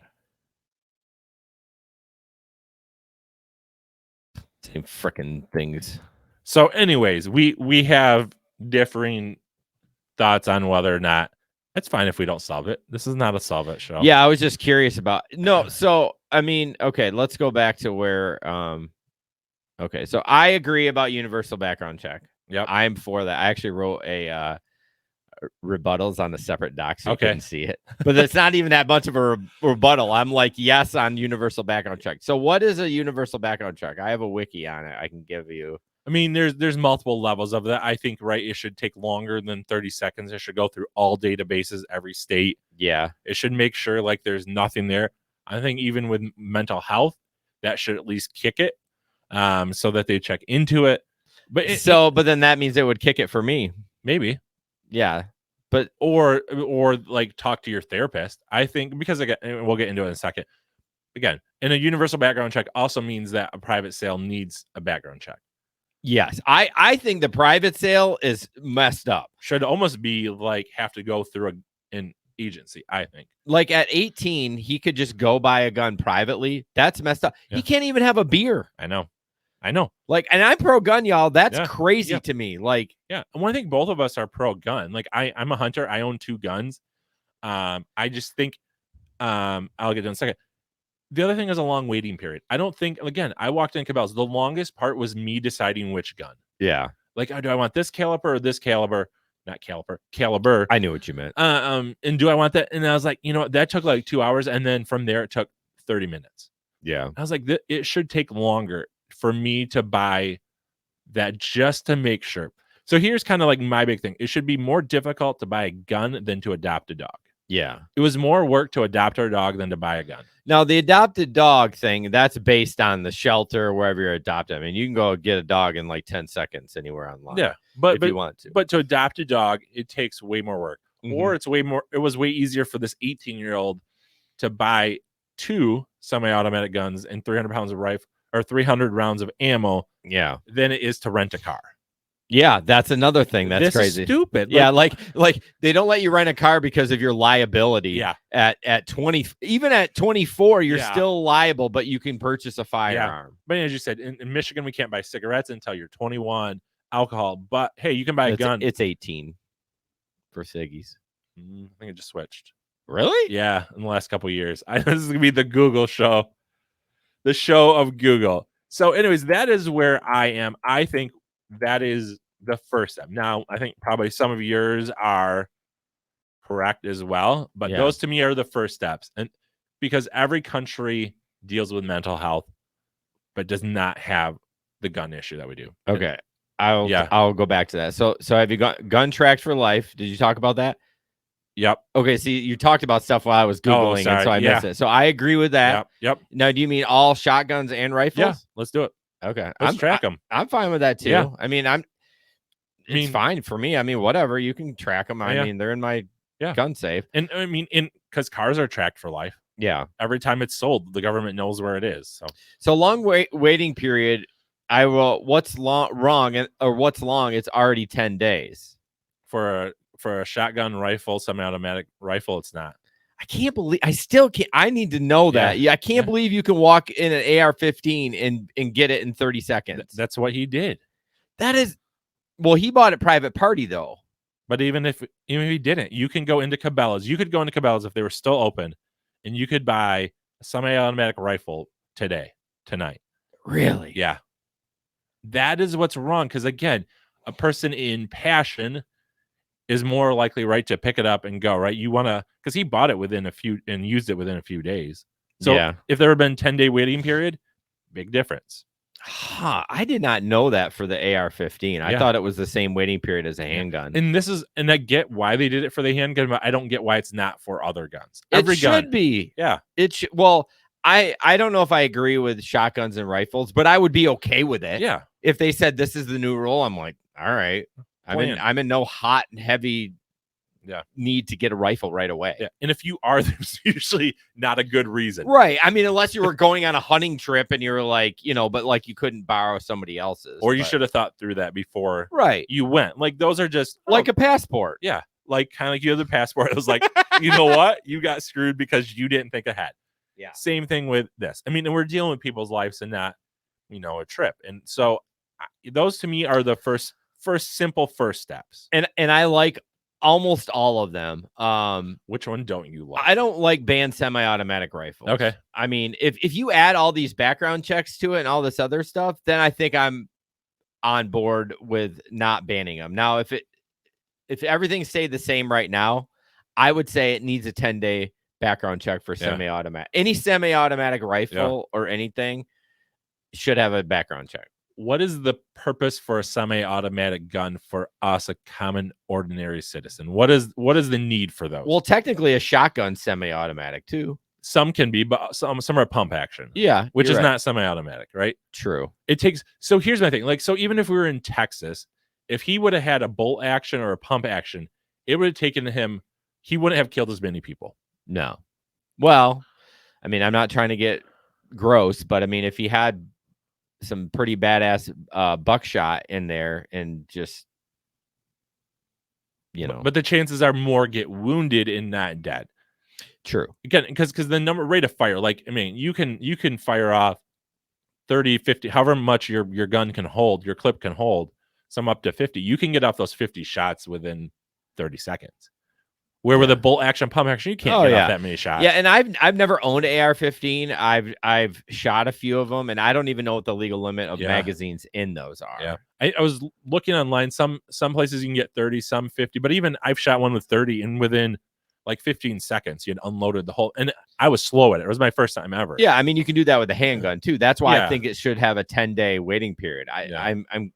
Same freaking things. So, anyways, we have differing thoughts on whether or not it's fine if we don't solve it. This is not a solve it show. Yeah, I was just curious about. No, so I mean, okay, let's go back to where. Okay, so I agree about universal background check. Yep. I'm for that. I actually wrote a rebuttals on a separate doc, so you couldn't see it. But it's not even that much of a rebuttal. I'm like, yes on universal background check. So what is a universal background check? I have a wiki on it. I can give you. I mean, there's multiple levels of that. I think, right, it should take longer than 30 seconds. It should go through all databases, every state. Yeah. It should make sure like there's nothing there. I think even with mental health, that should at least kick it, so that they check into it. But but then that means it would kick it for me. Maybe. Yeah. But or like talk to your therapist. I think, because again, we'll get into it in a second. Again, and a universal background check also means that a private sale needs a background check. Yes, I think the private sale is messed up. Should almost be like have to go through an agency, I think. Like at 18, he could just go buy a gun privately. That's messed up. Yeah. He can't even have a beer. I know. Like, and I'm pro gun, y'all. That's crazy to me. Like, yeah. Well, I think both of us are pro gun. Like, I'm a hunter. I own 2 guns. I just think, I'll get to in a second. The other thing is a long waiting period. I don't think, again, I walked in Cabela's. The longest part was me deciding which gun. Yeah. Like, do I want this caliper or this caliber? Not caliber. I knew what you meant. And do I want that? And I was like, you know what? That took like 2 hours. And then from there, it took 30 minutes. Yeah. I was like, it should take longer for me to buy that just to make sure. So here's kind of like my big thing. It should be more difficult to buy a gun than to adopt a dog. Yeah. It was more work to adopt our dog than to buy a gun. Now, the adopted dog thing, that's based on the shelter, wherever you're adopted. I mean, you can go get a dog in like 10 seconds anywhere online. Yeah. But you want to. But to adopt a dog, it takes way more work. Mm-hmm. Or it was way easier for this 18-year-old to buy 2 semi-automatic guns and 300 pounds of rifle or 300 rounds of ammo. Yeah. Than it is to rent a car. Yeah, that's another thing. That's crazy. Is stupid. Yeah, like they don't let you rent a car because of your liability. Yeah. At 20, even at 24, you're still liable, but you can purchase a firearm. Yeah. But as you said, in Michigan, we can't buy cigarettes until you're 21. Alcohol, but hey, you can buy a gun. It's 18 for ciggies. I think it just switched. Really? Yeah, in the last couple of years. This is gonna be the Google show, the show of Google. So, anyways, that is where I am. I think that is the first step. Now, I think probably some of yours are correct as well, but those to me are the first steps. And because every country deals with mental health, but does not have the gun issue that we do. Okay. I'll go back to that. So have you got gun tracks for life? Did you talk about that? Yep. Okay. See, you talked about stuff while I was Googling, and so I missed it. So I agree with that. Yep. Now, do you mean all shotguns and rifles? Yeah. Let's do it. Okay. Let's track them. I'm fine with that too. Yeah. I mean, it's fine for me. I mean, whatever. You can track them. I mean, they're in my gun safe. And I mean, because cars are tracked for life. Yeah. Every time it's sold, the government knows where it is. So long waiting period. What's long? It's already 10 days for a shotgun rifle, semi-automatic rifle. It's not. I can't believe. I still can't. I need to know that. Yeah, I can't believe you can walk in an AR-15 and get it in 30 seconds. That's what he did. That is. Well, he bought it private party though. But even if he didn't, you can go into Cabela's. You could go into Cabela's if they were still open, and you could buy a semi-automatic rifle tonight. Really? Yeah. That is what's wrong. Because again, a person in passion is more likely, right, to pick it up and go, right? You want to, because he bought it within and used it within a few days. So if there had been 10-day waiting period, big difference. I did not know that for the AR-15. I thought it was the same waiting period as a handgun. And I get why they did it for the handgun, but I don't get why it's not for other guns. It should be. Yeah. Well, I don't know if I agree with shotguns and rifles, but I would be okay with it. Yeah. If they said this is the new rule, I'm like, all right. I'm in no hot and heavy need to get a rifle right away. Yeah. And if you are, there's usually not a good reason. Right. I mean, unless you were going on a hunting trip and you were like, but like you couldn't borrow somebody else's. Or you should have thought through that before you went. Like those are just like a passport. Yeah. like kind of like you have the passport. It was like, you know what? You got screwed because you didn't think ahead. Yeah. Same thing with this. I mean, and we're dealing with people's lives and not, a trip. And so those to me are the first simple first steps. And I like almost all of them. Which one don't you like? I don't like banned semi-automatic rifles. Okay. I mean, if you add all these background checks to it and all this other stuff, then I think I'm on board with not banning them. Now, if everything stayed the same right now, I would say it needs a 10-day background check for semi-automatic. Any semi-automatic rifle or anything should have a background check. What is the purpose for a semi-automatic gun for us, a common ordinary citizen? What is the need for those? Well, technically a shotgun semi-automatic too. Some can be, but some are pump action. Yeah, which is not semi-automatic, right? True. It takes. So here's my thing. Like, so even if we were in Texas, if he would have had a bolt action or a pump action, it would have taken him. He wouldn't have killed as many people. No. Well, I mean, I'm not trying to get gross, but I mean, if he had some pretty badass buckshot in there and just, but the chances are more get wounded and not dead. True. Again, because the rate of fire, like, I mean, you can fire off 30, 50, however much your gun can hold, your clip can hold, some up to 50. You can get off those 50 shots within 30 seconds. Where with a bolt action, pump action, you can't get off that many shots. Yeah, and I've never owned an AR-15. I've shot a few of them, and I don't even know what the legal limit of magazines in those are. Yeah, I was looking online. Some places you can get 30, some 50, but even I've shot one with 30, and within like 15 seconds, you had unloaded the whole. And I was slow at it. It was my first time ever. Yeah, I mean, you can do that with a handgun too. That's why I think it should have a 10-day waiting period.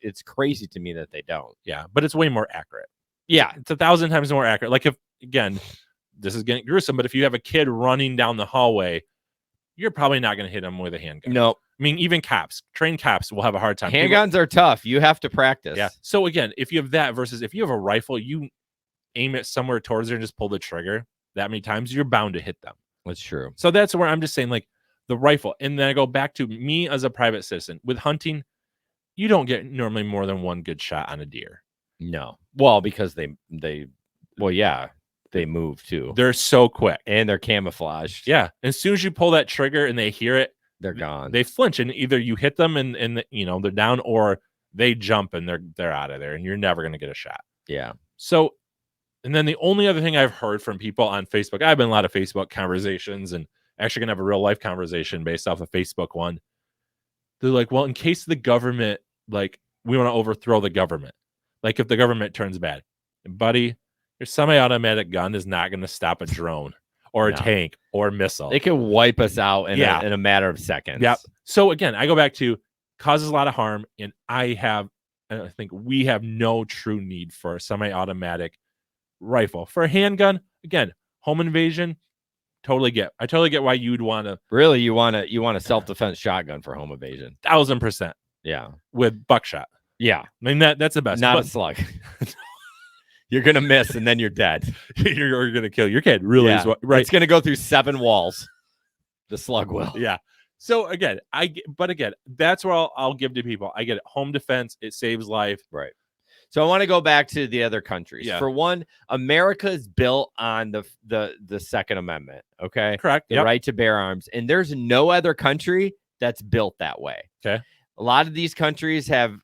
It's crazy to me that they don't. Yeah, but it's way more accurate. Yeah, it's 1,000 times more accurate. Like, if, again, this is getting gruesome, but if you have a kid running down the hallway, you're probably not going to hit him with a handgun. No. I mean, even trained cops will have a hard time. Handguns are tough. You have to practice. Yeah. So again, if you have that versus if you have a rifle, you aim it somewhere towards there and just pull the trigger that many times, you're bound to hit them. That's true. So that's where I'm just saying, like, the rifle. And then I go back to me as a private citizen. With hunting, you don't get normally more than one good shot on a deer. No. Well, because they move too. They're so quick. And they're camouflaged. Yeah. As soon as you pull that trigger and they hear it, they're gone. They flinch, and either you hit them and they're down, or they jump and they're out of there, and you're never going to get a shot. Yeah. So, and then the only other thing I've heard from people on Facebook, I've been in a lot of Facebook conversations, and actually going to have a real life conversation based off a Facebook one. They're like, well, in case the government, like, we want to overthrow the government. Like, if the government turns bad, buddy, your semi-automatic gun is not going to stop a drone or a tank or a missile. They can wipe us out in a matter of seconds. Yeah. So again, I go back to causes a lot of harm, and I think we have no true need for a semi-automatic rifle. For a handgun, again, home invasion, I totally get why you'd want to. Really, you want a self-defense shotgun for home invasion. 1,000%. Yeah. With buckshot. Yeah. I mean, that's the best. Not a slug. You're going to miss, and then you're dead. you're going to kill your kid. Really is what, right. It's going to go through 7 walls. The slug will. Yeah. So again, that's where I'll give to people. I get it. Home defense. It saves life. Right. So I want to go back to the other countries. Yeah. For one, America is built on the Second Amendment. Okay. Correct. The right to bear arms. And there's no other country that's built that way. Okay. A lot of these countries have,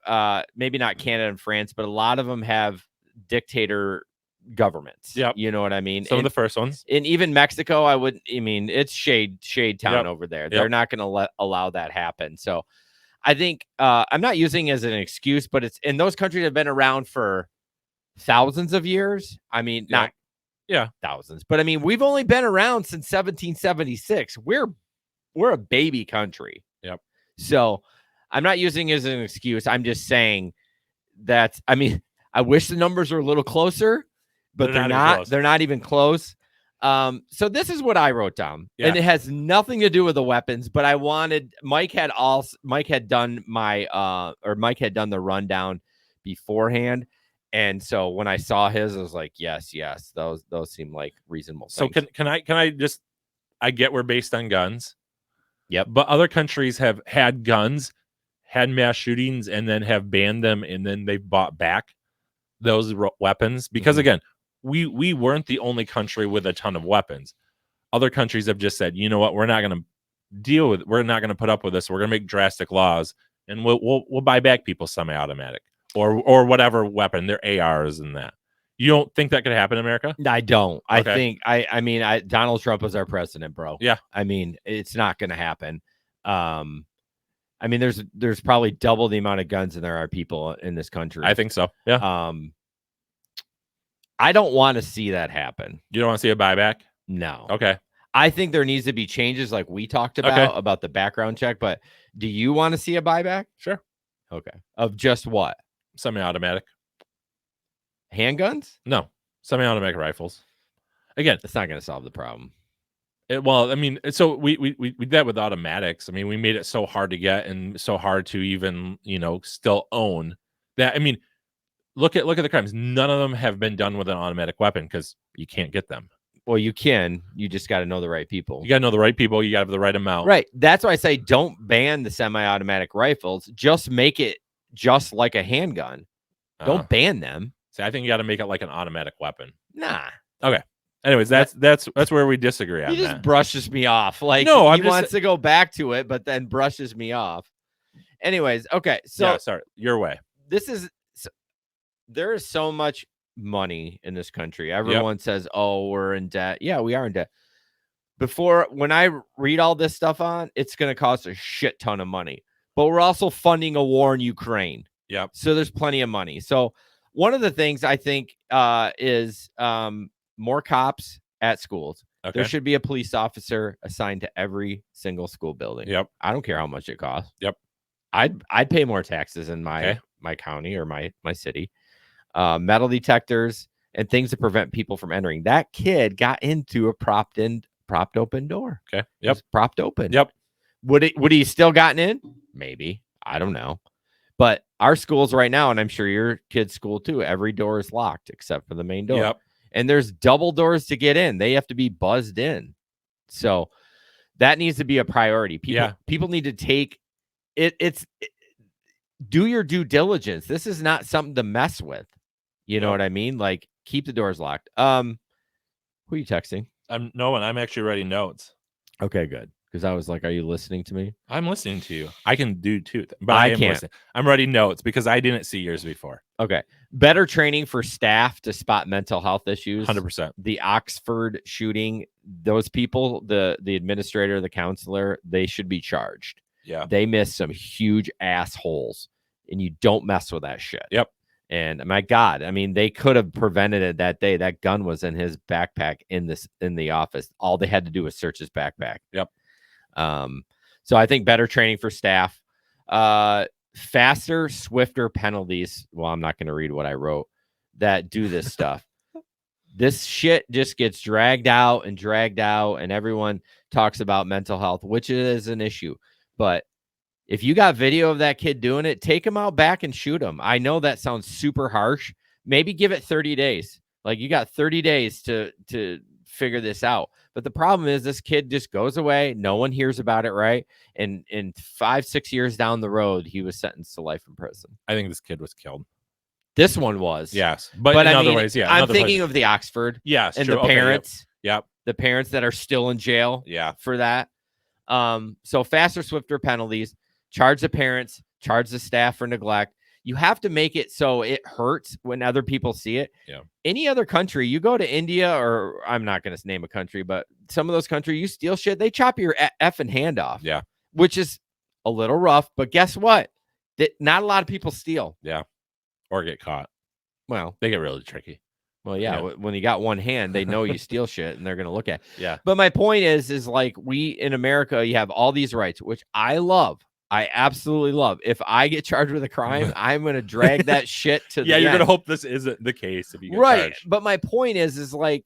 maybe not Canada and France, but a lot of them have dictator governments. Yeah. You know what I mean? Some of the first ones. And even Mexico, it's shade town over there. They're not going to allow that happen. So I think I'm not using it as an excuse, but those countries have been around for thousands of years. I mean, not thousands, but I mean, we've only been around since 1776. We're a baby country. Yep. So I'm not using it as an excuse. I'm just saying that, I mean, I wish the numbers were a little closer, but they're not. They're not even close. So this is what I wrote down, and it has nothing to do with the weapons. But I wanted Mike had done the rundown beforehand, and so when I saw his, I was like, yes, those seem like reasonable. So things. can I just? I get we're based on guns. Yep. But other countries have had guns, had mass shootings, and then have banned them, and then they've bought back those weapons because again, we weren't the only country with a ton of weapons. Other countries have just said, you know what, we're not going to put up with this. We're going to make drastic laws, and we'll buy back people's semi-automatic or whatever weapon, their ARs and that. You don't think that could happen in America? I don't. I Okay. think Donald Trump was our president, bro. Yeah. I mean, it's not going to happen. I mean, there's probably double the amount of guns than there are people in this country. I think so. Yeah. I don't want to see that happen. You don't want to see a buyback? No. Okay. I think there needs to be changes like we talked about the background check, but do you want to see a buyback? Sure. Okay. Of just what? Semi-automatic. Handguns? No. Semi-automatic rifles. Again, it's not going to solve the problem. Well, I mean, so we did that with automatics. I mean, we made it so hard to get and so hard to even, still own that. I mean, look at the crimes. None of them have been done with an automatic weapon because you can't get them. Well, you can. You just got to know the right people. You got to know the right people. You got to have the right amount. Right. That's why I say don't ban the semi-automatic rifles. Just make it just like a handgun. Don't ban them. See, I think you got to make it like an automatic weapon. Nah. Okay. Anyways, that's where we disagree on that. He just brushes me off. Like, no, he wants to go back to it, but then brushes me off. Anyways, okay. So yeah, sorry, your way. There is so much money in this country. Everyone says, "Oh, we're in debt." Yeah, we are in debt. When I read all this stuff on, it's going to cost a shit ton of money. But we're also funding a war in Ukraine. Yep. So there's plenty of money. So one of the things I think is more cops at schools. Okay. There should be a police officer assigned to every single school building. Yep. I don't care how much it costs. Yep. I'd pay more taxes in my county or my city. Metal detectors and things to prevent people from entering. That kid got into a propped open door. Okay. Yep. Propped open. Yep. Would he still gotten in? Maybe. I don't know. But our schools right now, and I'm sure your kid's school too, every door is locked except for the main door. Yep. And there's double doors to get in. They have to be buzzed in. So that needs to be a priority. People need to take it. Do your due diligence. This is not something to mess with. You know what I mean? Like, keep the doors locked. Who are you texting? No one. I'm actually writing notes. Okay, good. Because I was like, are you listening to me? I'm listening to you. I can do too, but I can't. Listening. I'm writing notes because I didn't see yours before. Okay. Better training for staff to spot mental health issues. 100%. The Oxford shooting, those people, the administrator, the counselor, they should be charged. Yeah. They missed some huge assholes, and you don't mess with that shit. Yep. And my God, I mean, they could have prevented it that day. That gun was in his backpack in the office. All they had to do was search his backpack. Yep. So I think better training for staff, faster, swifter penalties. Well, I'm not going to read what I wrote that do this stuff. This shit just gets dragged out, and everyone talks about mental health, which is an issue. But if you got video of that kid doing it, take him out back and shoot him. I know that sounds super harsh. Maybe give it 30 days. Like, you got 30 days to figure this out. But the problem is this kid just goes away. No one hears about it, right? And in 5-6 years down the road, he was sentenced to life in prison. I think this kid was killed. This one was. Yes. But in other ways, yeah. I'm thinking of the Oxford. Yes. And true. the parents. Okay, yep. The parents that are still in jail. Yeah. For that. So faster, swifter penalties. Charge the parents. Charge the staff for neglect. You have to make it so it hurts when other people see it. Yeah. Any other country, you go to India, or I'm not going to name a country, but some of those countries, you steal shit, they chop your effing hand off. Yeah. Which is a little rough, but guess what? Not a lot of people steal. Yeah. Or get caught. Well, they get really tricky. Well, yeah. When you got one hand, they know you steal shit and they're going to look at it. Yeah. But my point is like, we in America, you have all these rights, which I love. I absolutely love. If I get charged with a crime, I'm going to drag that shit to the you're end. going to hope this isn't the case if you get right. charged. But my point is like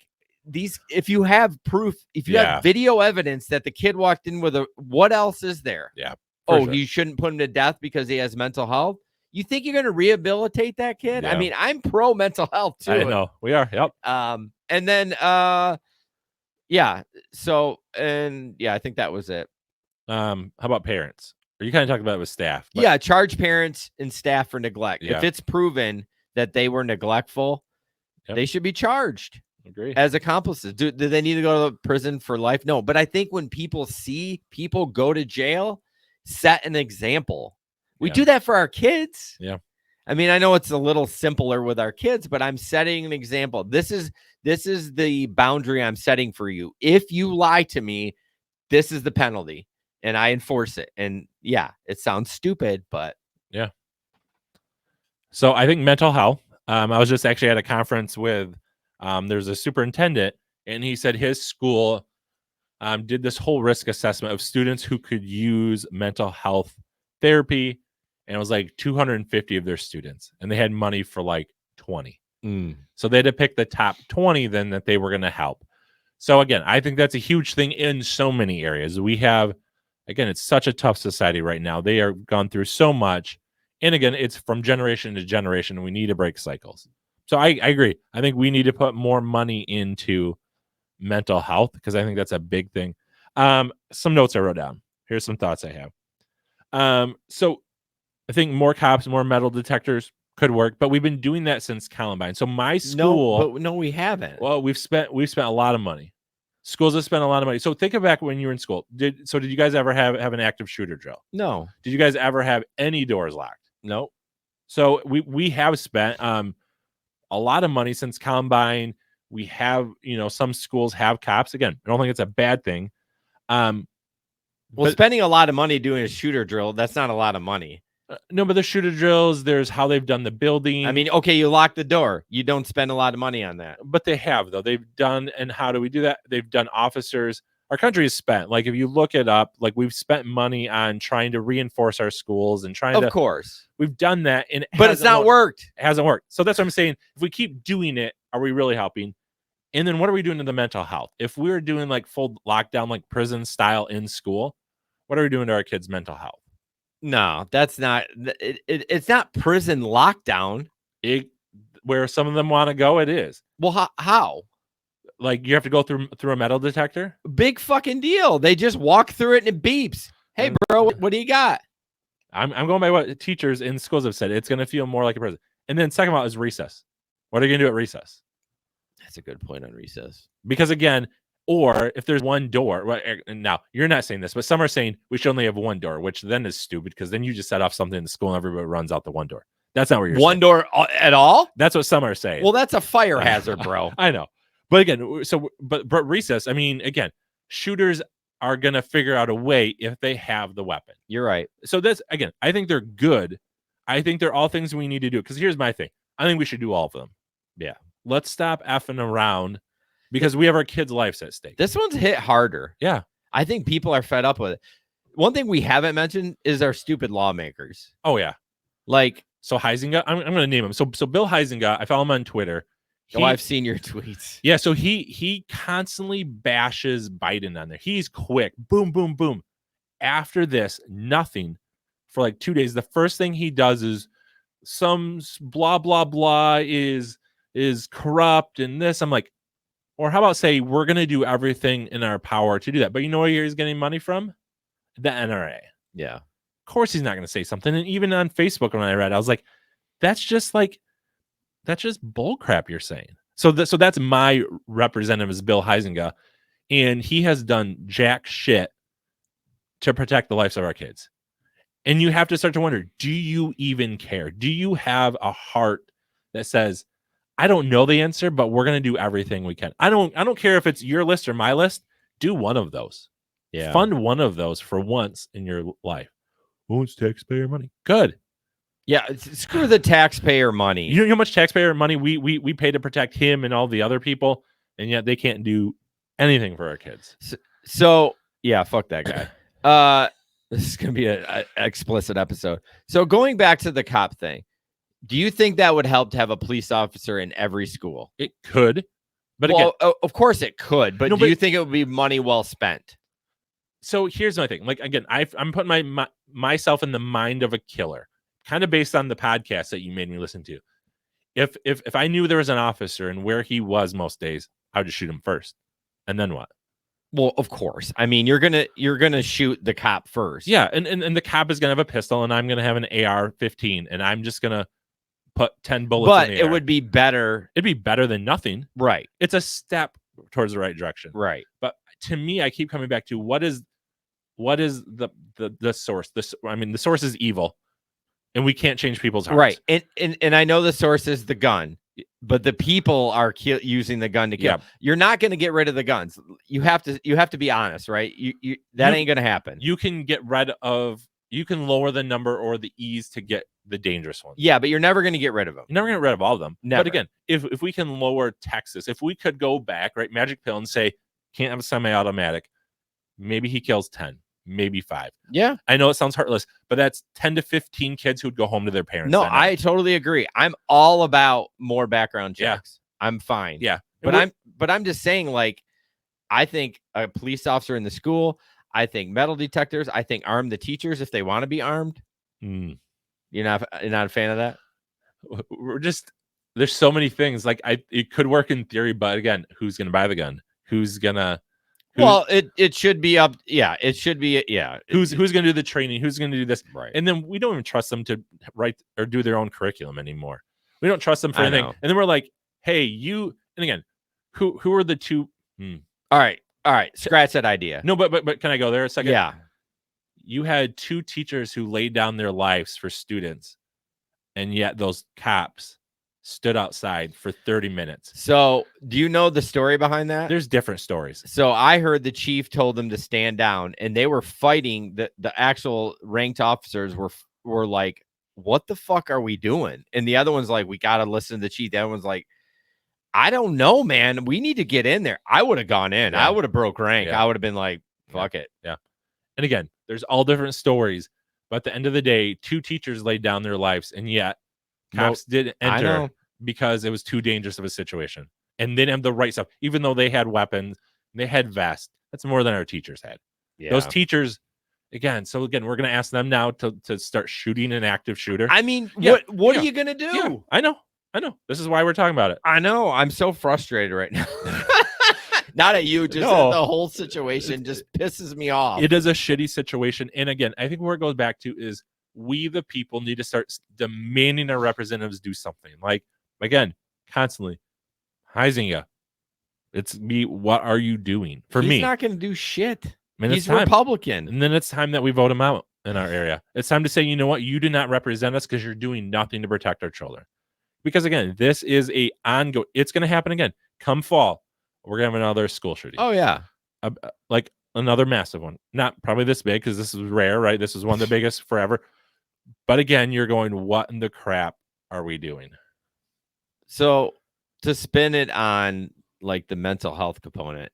if you have proof, if you have video evidence that the kid walked in with what else is there? Yeah. Sure. You shouldn't put him to death because he has mental health. You think you're going to rehabilitate that kid? Yeah. I mean, I'm pro mental health too. I know we are. Yep. And then, yeah. So, and yeah, I think that was it. How about parents? Are you kind of talking about it with staff? But yeah, charge parents and staff for neglect. Yeah. If it's proven that they were neglectful, Yep. They should be charged Agree. as accomplices. Do they need to go to prison for life? No, but I think when people see people go to jail, set an example. We do that for our kids. Yeah. I mean, I know it's a little simpler with our kids, but I'm setting an example. This is the boundary I'm setting for you. If you lie to me, this is the penalty, and I enforce it. And yeah, it sounds stupid, but yeah. So I think mental health. I was just actually at a conference with there's a superintendent, and he said his school did this whole risk assessment of students who could use mental health therapy, and it was like 250 of their students, and they had money for like 20. So they had to pick the top 20 then that they were going to help. So again, I think that's a huge thing in so many areas. We have, again, it's such a tough society right now. They are gone through so much. And again, it's from generation to generation, and we need to break cycles. So I agree. I think we need to put more money into mental health because I think that's a big thing. Some notes I wrote down. Here's some thoughts I have. So I think more cops, more metal detectors could work, but we've been doing that since Columbine. So my school, no, we haven't. well, we've spent a lot of money. Schools have spent a lot of money. So think of back when you were in school. Did you guys ever have an active shooter drill? No. Did you guys ever have any doors locked? No. So we have spent a lot of money since Columbine. We have, some schools have cops. Again, I don't think it's a bad thing. Well, spending a lot of money doing a shooter drill, that's not a lot of money. No, but the shooter drills, there's how they've done the building. I mean, okay, you lock the door. You don't spend a lot of money on that. But they have, though. They've done, and how do we do that? They've done officers. Our country has spent, like, if you look it up, like, we've spent money on trying to reinforce our schools and trying to. Of course. We've done that. But it's not worked. It hasn't worked. So that's what I'm saying. If we keep doing it, are we really helping? And then what are we doing to the mental health? If we're doing, like, full lockdown, like prison style in school, what are we doing to our kids' mental health? No, that's not. It's not prison lockdown. Where some of them want to go, it is. Well, how? Like, you have to go through a metal detector? Big fucking deal. They just walk through it and it beeps. Hey, bro, what do you got? I'm going by what teachers in schools have said. It's going to feel more like a prison. And then second of all is recess. What are you going to do at recess? That's a good point on recess. Because again, or if there's one door, well, now you're not saying this, but some are saying we should only have one door, which then is stupid because then you just set off something in the school and everybody runs out the one door. That's not what you're saying. One door at all? That's what some are saying. Well, that's a fire hazard, bro. I know. But again, but recess, I mean, again, shooters are going to figure out a way if they have the weapon. You're right. So that's, again, I think they're good. I think they're all things we need to do. Because here's my thing. I think we should do all of them. Yeah. Let's stop effing around because we have our kids' lives at stake. This one's hit harder. Yeah. I think people are fed up with it. One thing we haven't mentioned is our stupid lawmakers. Oh, yeah. Like, so Heisinga, I'm going to name him. So Bill Heisinga, I follow him on Twitter. I've seen your tweets. Yeah, so he constantly bashes Biden on there. He's quick. Boom, boom, boom. After this, nothing for like 2 days. The first thing he does is some blah, blah, blah is corrupt and this. I'm like, or how about say we're going to do everything in our power to do that. But you know where he's getting money from? The NRA. Yeah. Of course he's not going to say something. And even on Facebook when I read, I was like, that's just bull crap you're saying. So that's my representative is Bill Heisinga, and he has done jack shit to protect the lives of our kids. And you have to start to wonder, do you even care? Do you have a heart that says, I don't know the answer, but we're going to do everything we can. I don't care if it's your list or my list. Do one of those. Yeah. Fund one of those for once in your life. Oh, it's taxpayer money. Good. Yeah, screw the taxpayer money. You know how much taxpayer money we pay to protect him and all the other people, and yet they can't do anything for our kids. So yeah, fuck that guy. This is gonna be an explicit episode. So going back to the cop thing, do you think that would help to have a police officer in every school? It could, but well, again, of course it could. But do you think it would be money well spent? So here's my thing. Like again, I'm putting myself in the mind of a killer. Kind of based on the podcast that you made me listen to. If I knew there was an officer and where he was most days, I would just shoot him first. And then what? Well, of course. I mean, you're gonna shoot the cop first. Yeah, and the cop is gonna have a pistol and I'm gonna have an AR-15 and I'm just gonna put 10 bullets but in the it air. would be better. It'd be better than nothing. Right. It's a step towards the right direction. Right. But to me, I keep coming back to what is the source? The source is evil, and we can't change people's hearts. Right. And I know the source is the gun, but the people are using the gun to kill. Yeah. You're not going to get rid of the guns. You have to be honest, right? That ain't going to happen. You can get rid of. You can lower the number or the ease to get the dangerous ones. Yeah, but you're never going to get rid of them. You're never going to get rid of all of them. Never. But again, if we can lower Texas, if we could go back, right, magic pill and say, can't have a semi-automatic, maybe he kills 10, maybe 5. Yeah. I know it sounds heartless, but that's 10 to 15 kids who'd go home to their parents. No, I totally agree. I'm all about more background checks. Yeah. I'm fine. Yeah. But I'm just saying, like, I think a police officer in the school, I think metal detectors, I think arm the teachers if they want to be armed. You're not a fan of that? We're just, there's so many things. Like, it could work in theory, but again, who's going to buy the gun? Who's going to Well, it should be up. Yeah, it should be. Yeah. Who's going to do the training? Who's going to do this? Right. And then we don't even trust them to write or do their own curriculum anymore. We don't trust them for anything. Know. And then we're like, hey, you. And again, who are the two? All right. Scratch that idea. No, but can I go there a second? Yeah. You had 2 teachers who laid down their lives for students, and yet those cops stood outside for 30 minutes. So do you know the story behind that? There's different stories. So I heard the chief told them to stand down, and they were fighting. The actual ranked officers were like, what the fuck are we doing? And the other one's like, we got to listen to the chief. The other one's like, I don't know, man. We need to get in there. I would have gone in. Yeah. I would have broke rank. Yeah. I would have been like, fuck it. Yeah. And again, there's all different stories. But at the end of the day, 2 teachers laid down their lives, and yet cops didn't enter because it was too dangerous of a situation. And they didn't have the right stuff, even though they had weapons, they had vests. That's more than our teachers had. Yeah. Those teachers, again, we're going to ask them now to start shooting an active shooter. I mean, what are you going to do? Yeah, I know. This is why we're talking about it. I know. I'm so frustrated right now. Not at you, just at the whole situation just pisses me off. It is a shitty situation. And again, I think where it goes back to is we, the people, need to start demanding our representatives do something. Like, again, constantly, Heisinga, it's me. What are you doing for me? He's not going to do shit. I mean, he's Republican. And then it's time that we vote him out in our area. It's time to say, you know what? You do not represent us because you're doing nothing to protect our children. Because again, this is a ongoing. It's going to happen again. Come fall, we're going to have another school shooting. Oh yeah, like another massive one. Not probably this big because this is rare, right? This is one of the biggest forever. But again, you're going, what in the crap are we doing? So to spin it on like the mental health component,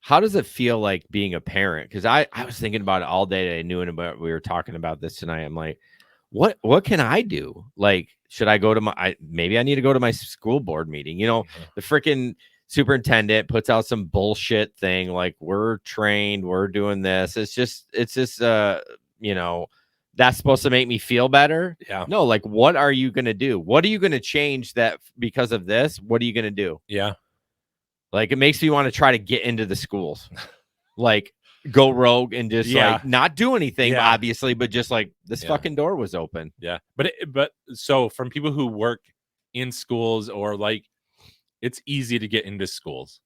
how does it feel like being a parent? Because I was thinking about it all day. I knew it about. We were talking about this tonight. I'm like, what can I do? Like, should I go to maybe I need to go to my school board meeting? You know, the freaking superintendent puts out some bullshit thing like, we're trained, we're doing this. It's just you know, that's supposed to make me feel better. Yeah. No, like, what are you going to do? What are you going to change that because of this? What are you going to do? Yeah. Like, it makes me want to try to get into the schools, like go rogue and just like not do anything, obviously, but just like this fucking door was open. Yeah. But so from people who work in schools or like, it's easy to get into schools.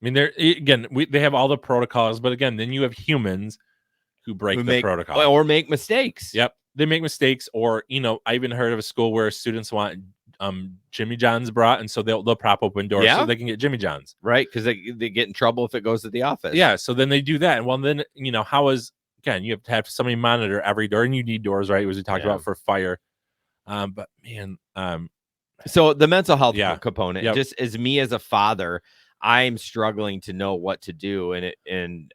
I mean, they have all the protocols, but again, then you have humans who break the protocol or make mistakes. Yep. They make mistakes, or, you know, I even heard of a school where students want Jimmy John's brought, and so they'll prop open doors so they can get Jimmy John's. Right, because they get in trouble if it goes to the office. Yeah, so then they do that. And well, then, you know, again, you have to have somebody monitor every door, and you need doors, right, as we talked about for fire. But man, so the mental health component, just as me as a father, I'm struggling to know what to do. And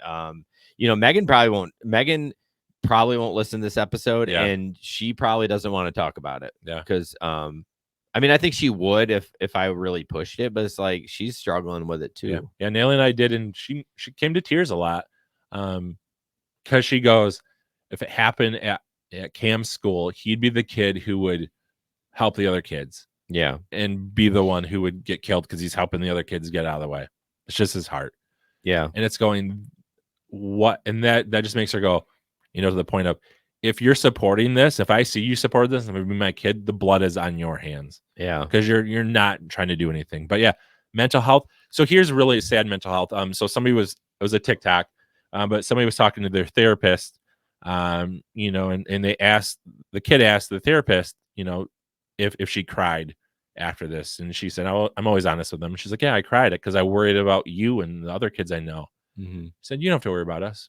you know, Megan probably won't listen to this episode, and she probably doesn't want to talk about it. Yeah. Because I mean, I think she would if I really pushed it, but it's like she's struggling with it too. Yeah, Nayli and I did, and she came to tears a lot. Because she goes, if it happened at Cam's school, he'd be the kid who would help the other kids. Yeah. And be the one who would get killed because he's helping the other kids get out of the way. It's just his heart. Yeah. And it's going, what? And that just makes her go, you know, to the point of, if you're supporting this, if I see you support this, I'm gonna be my kid, the blood is on your hands. Yeah. Because you're not trying to do anything. But yeah, mental health. So here's really sad mental health. So it was a TikTok, but somebody was talking to their therapist, and the kid asked the therapist, if she cried after this, and she said, I'm always honest with them. And she's like, yeah, I cried it because I worried about you and the other kids I know. Mm-hmm. Said, you don't have to worry about us.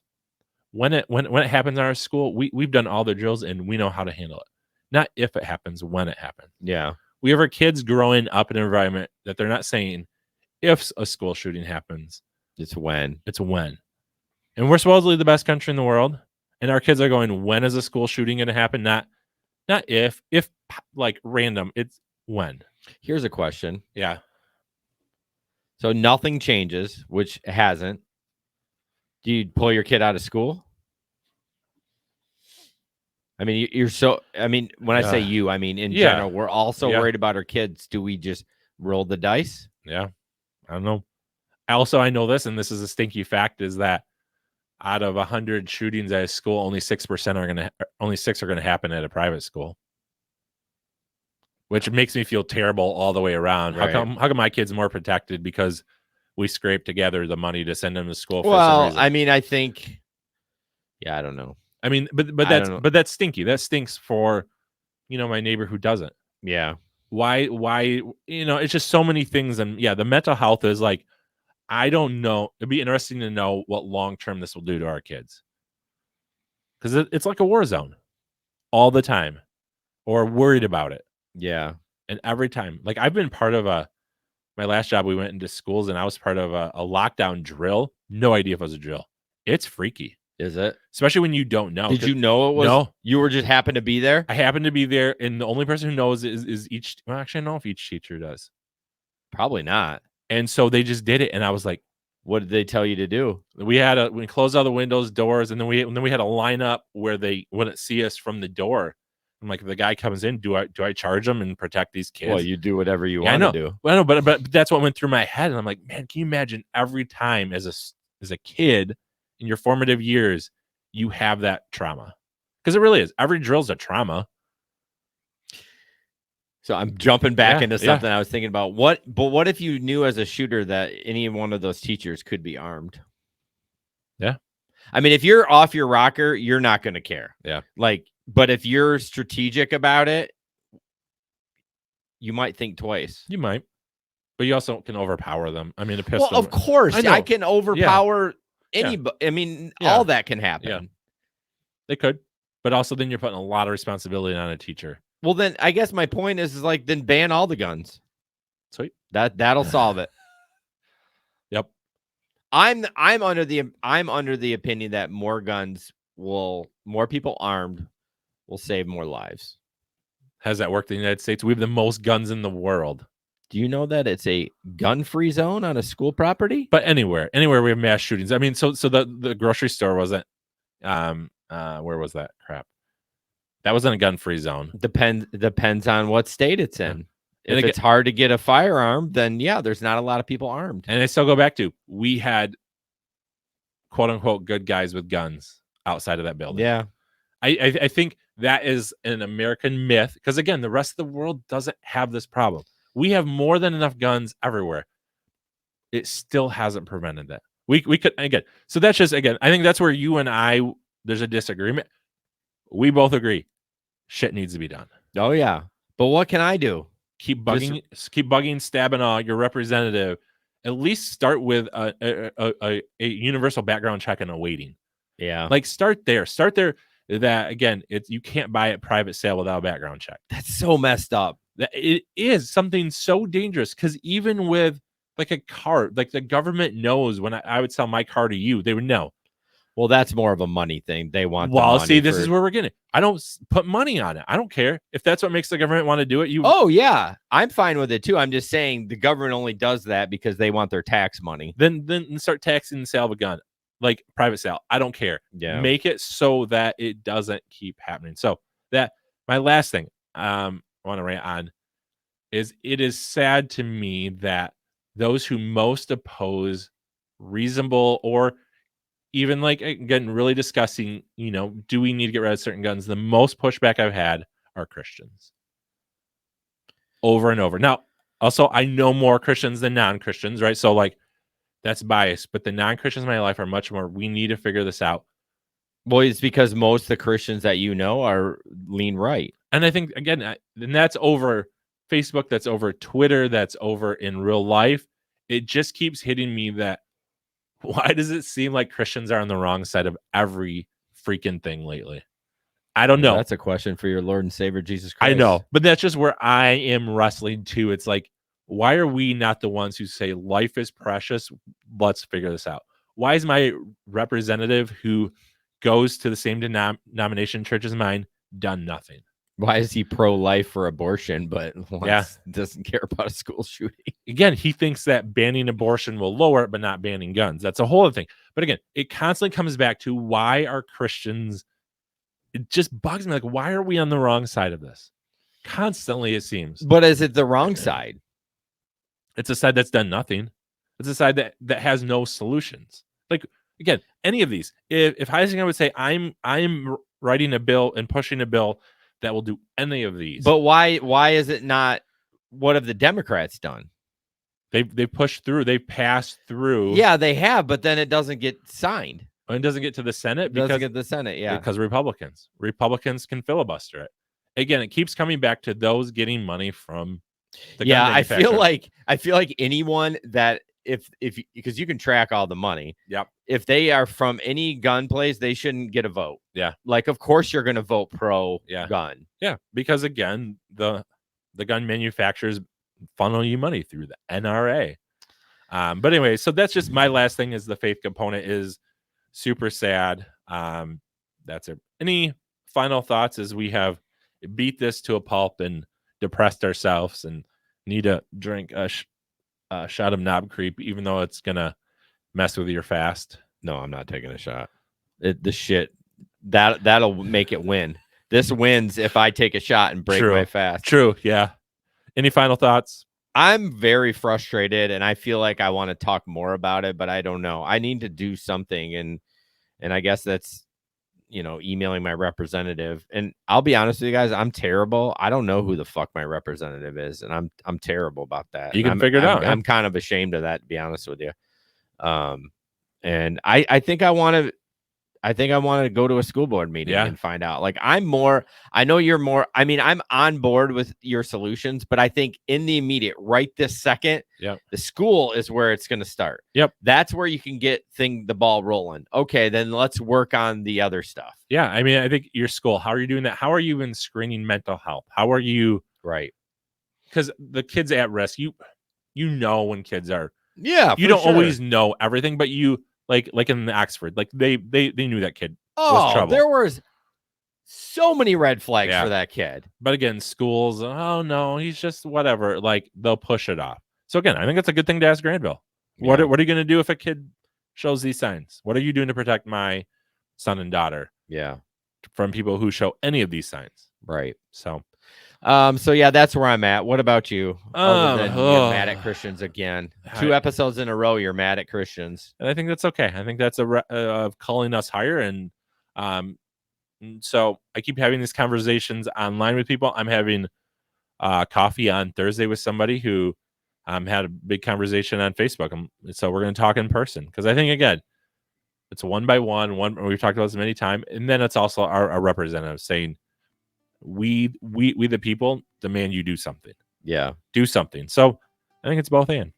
When it happens in our school, we've done all the drills and we know how to handle it. Not if it happens, when it happens. Yeah. We have our kids growing up in an environment that they're not saying if a school shooting happens, It's when. it's when. And we're supposedly the best country in the world. And our kids are going, when is a school shooting going to happen? Not if like random. It's when. Here's a question. Yeah. So nothing changes, which hasn't. Do you pull your kid out of school? I mean, when I say you, I mean in general, we're also worried about our kids. Do we just roll the dice? Yeah. I don't know. I know this, and this is a stinky fact, is that out of 100 shootings at a school, only 6 are going to happen at a private school, which makes me feel terrible all the way around. Right. How come my kid's more protected because we scraped together the money to send them to school? Well, I mean, I think, I don't know. I mean, but that's stinky. That stinks for, my neighbor who doesn't. Yeah. Why? It's just so many things. And yeah, the mental health is like, I don't know. It'd be interesting to know what long-term this will do to our kids. Because it's like a war zone all the time, or worried about it. Yeah. And every time, like I've been part of my last job, we went into schools and I was part of a lockdown drill. No idea if it was a drill. It's freaky. Is it? Especially when you don't know. Did you know it was? No. You were just happened to be there? I happened to be there. And the only person who knows is each. Well, actually, I don't know if each teacher does. Probably not. And so they just did it. And I was like, what did they tell you to do? We closed all the windows, doors, and then we had a line up where they wouldn't see us from the door. I'm like, if the guy comes in, do I charge him and protect these kids? Well, you do whatever you want to do. Well, I know, but that's what went through my head, and I'm like, man, can you imagine every time as a kid in your formative years, you have that trauma? Because it really is. Every drill's a trauma. So I'm jumping back into something I was thinking about. What if you knew as a shooter that any one of those teachers could be armed? Yeah. I mean, if you're off your rocker, you're not going to care. Yeah. But if you're strategic about it, you might think twice. You might. But you also can overpower them. I mean, a pistol. Well, of course. I can overpower anybody. I mean, all that can happen. Yeah. They could. But also then you're putting a lot of responsibility on a teacher. Well, then I guess my point is then ban all the guns. Sweet. That'll solve it. Yep. I'm under the opinion that more people armed will save more lives. Has that worked in the United States? We have the most guns in the world. Do you know that it's a gun-free zone on a school property? But anywhere we have mass shootings. I mean, so the grocery store wasn't. Where was that crap? That wasn't a gun-free zone. Depends on what state it's in. If it's hard to get a firearm, then there's not a lot of people armed. And I still go back to, we had quote unquote good guys with guns outside of that building. Yeah. I think that is an American myth, because again, the rest of the world doesn't have this problem. We have more than enough guns everywhere. It still hasn't prevented that. We could, again. So that's just, again, I think that's where you and I, there's a disagreement. We both agree shit needs to be done. Oh yeah. But what can I do? Keep bugging, stabbing your representative. At least start with a universal background check and a waiting. Yeah. Start there. That again, you can't buy at private sale without a background check. That's so messed up. It is something so dangerous, because even with a car, the government knows when I would sell my car to you, they would know. Well, that's more of a money thing. They want. Well, see, this is where we're getting. I don't put money on it. I don't care if that's what makes the government want to do it. Oh yeah, I'm fine with it too. I'm just saying the government only does that because they want their tax money. Then start taxing the sale of a gun, like private sale. I don't care. Yeah, make it so that it doesn't keep happening. So that my last thing I want to rant on is, it is sad to me that those who most oppose reasonable or even like again, really discussing, do we need to get rid of certain guns? The most pushback I've had are Christians. Over and over. Now, also, I know more Christians than non-Christians, right? So like that's biased, but the non-Christians in my life are much more, we need to figure this out. Well, it's because most of the Christians that are lean right. And I think, again, and that's over Facebook, that's over Twitter, that's over in real life. It just keeps hitting me that why does it seem like Christians are on the wrong side of every freaking thing lately? I don't know. That's a question for your Lord and Savior, Jesus Christ. I know, but that's just where I am wrestling to. It's like, why are we not the ones who say life is precious? Let's figure this out. Why is my representative who goes to the same denomination church as mine done nothing? Why is he pro-life for abortion, but doesn't care about a school shooting? Again, he thinks that banning abortion will lower it, but not banning guns. That's a whole other thing. But again, it constantly comes back to why are Christians? It just bugs me. Like, why are we on the wrong side of this? Constantly, it seems. But is it the wrong side? It's a side that's done nothing. It's a side that has no solutions. Like, again, any of these. If Heisinga would say, I'm writing a bill and pushing a bill that will do any of these. But why is it not? What have the Democrats done? They pushed through. They passed through. Yeah, they have, but then it doesn't get signed. And it doesn't get to the Senate. It doesn't get to the Senate, yeah. Because Republicans can filibuster it. Again, it keeps coming back to those getting money from the gun manufacturer. I feel like anyone that if because you can track all the money. Yep. If they are from any gun place, they shouldn't get a vote. Yeah. Like, of course you're going to vote pro gun. Yeah, because again, the gun manufacturers funnel you money through the NRA. But anyway, so that's just my last thing is the faith component is super sad. That's it. Any final thoughts as we have beat this to a pulp and depressed ourselves and need to drink a shot of Knob Creep, even though it's gonna mess with your fast? No, I'm not taking a shot. That'll make it win. This wins if I take a shot and break my fast. True. Yeah. Any final thoughts? I'm very frustrated and I feel like I want to talk more about it, but I don't know. I need to do something. And I guess that's, emailing my representative. And I'll be honest with you guys, I'm terrible. I don't know who the fuck my representative is. And I'm terrible about that. You can figure it out. I'm kind of ashamed of that, to be honest with you. And I think I want to go to a school board meeting and find out. Like, I know you're more. I mean, I'm on board with your solutions, but I think in the immediate, right this second, the school is where it's going to start. Yep. That's where you can get the ball rolling. Okay, then let's work on the other stuff. Yeah. I mean, I think your school, how are you doing that? How are you in screening mental health? How are you? Right. Because the kids at risk, you know when kids are. Yeah. You don't always know everything, but you. Like in Oxford, like they knew that kid was trouble. There was so many red flags for that kid. But again, schools, oh no, he's just whatever. Like they'll push it off. So again, I think it's a good thing to ask Granville. Yeah. What are you going to do if a kid shows these signs? What are you doing to protect my son and daughter? Yeah, from people who show any of these signs. Right. So yeah, that's where I'm at. What about you? Other than you're mad at Christians again. 2 episodes in a row, you're mad at Christians. And I think that's okay. I think that's of calling us higher. And so I keep having these conversations online with people. I'm having coffee on Thursday with somebody who had a big conversation on Facebook. So we're going to talk in person. Because I think, again, it's one by one. We've talked about this many times. And then it's also our representative saying, we the people demand you do something. Yeah, do something. So I think it's both and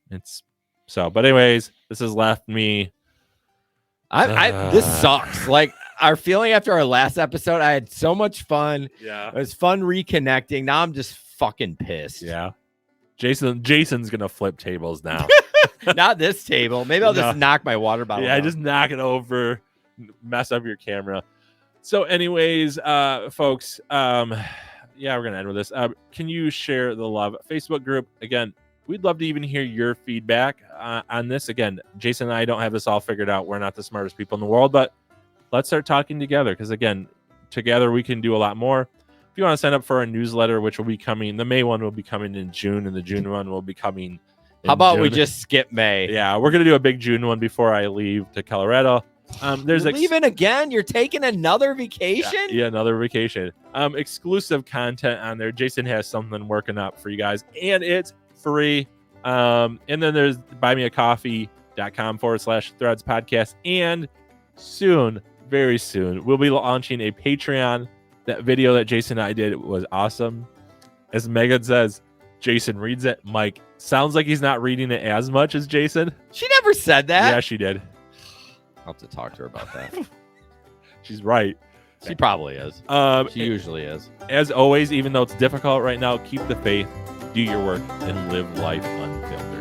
but anyways, this has left me. This sucks. Like, our feeling after our last episode, I had so much fun. Yeah, it was fun reconnecting. Now I'm just fucking pissed. Yeah, Jason's gonna flip tables now. Not this table. Maybe I'll just knock my water bottle. Yeah, down. Just knock it over, mess up your camera. So anyways, folks, we're going to end with this. Can you share the love Facebook group? Again, we'd love to even hear your feedback on this. Again, Jason and I don't have this all figured out. We're not the smartest people in the world, but let's start talking together because, again, together we can do a lot more. If you want to sign up for our newsletter, which will be coming, the May one will be coming in June, and the June one will be coming in How about June. we just skip May? Yeah, we're going to do a big June one before I leave to Colorado. There's You're leaving again? You're taking another vacation? Yeah, another vacation. Exclusive content on there. Jason has something working up for you guys, and it's free. And then there's buymeacoffee.com/threads podcast. And soon, very soon, we'll be launching a Patreon. That video that Jason and I did was awesome. As Megan says, Jason reads it. Mike sounds like he's not reading it as much as Jason. She never said that. Yeah, she did. I'll have to talk to her about that. She's right. She probably is. She usually is. As always, even though it's difficult right now, keep the faith, do your work, and live life unfiltered.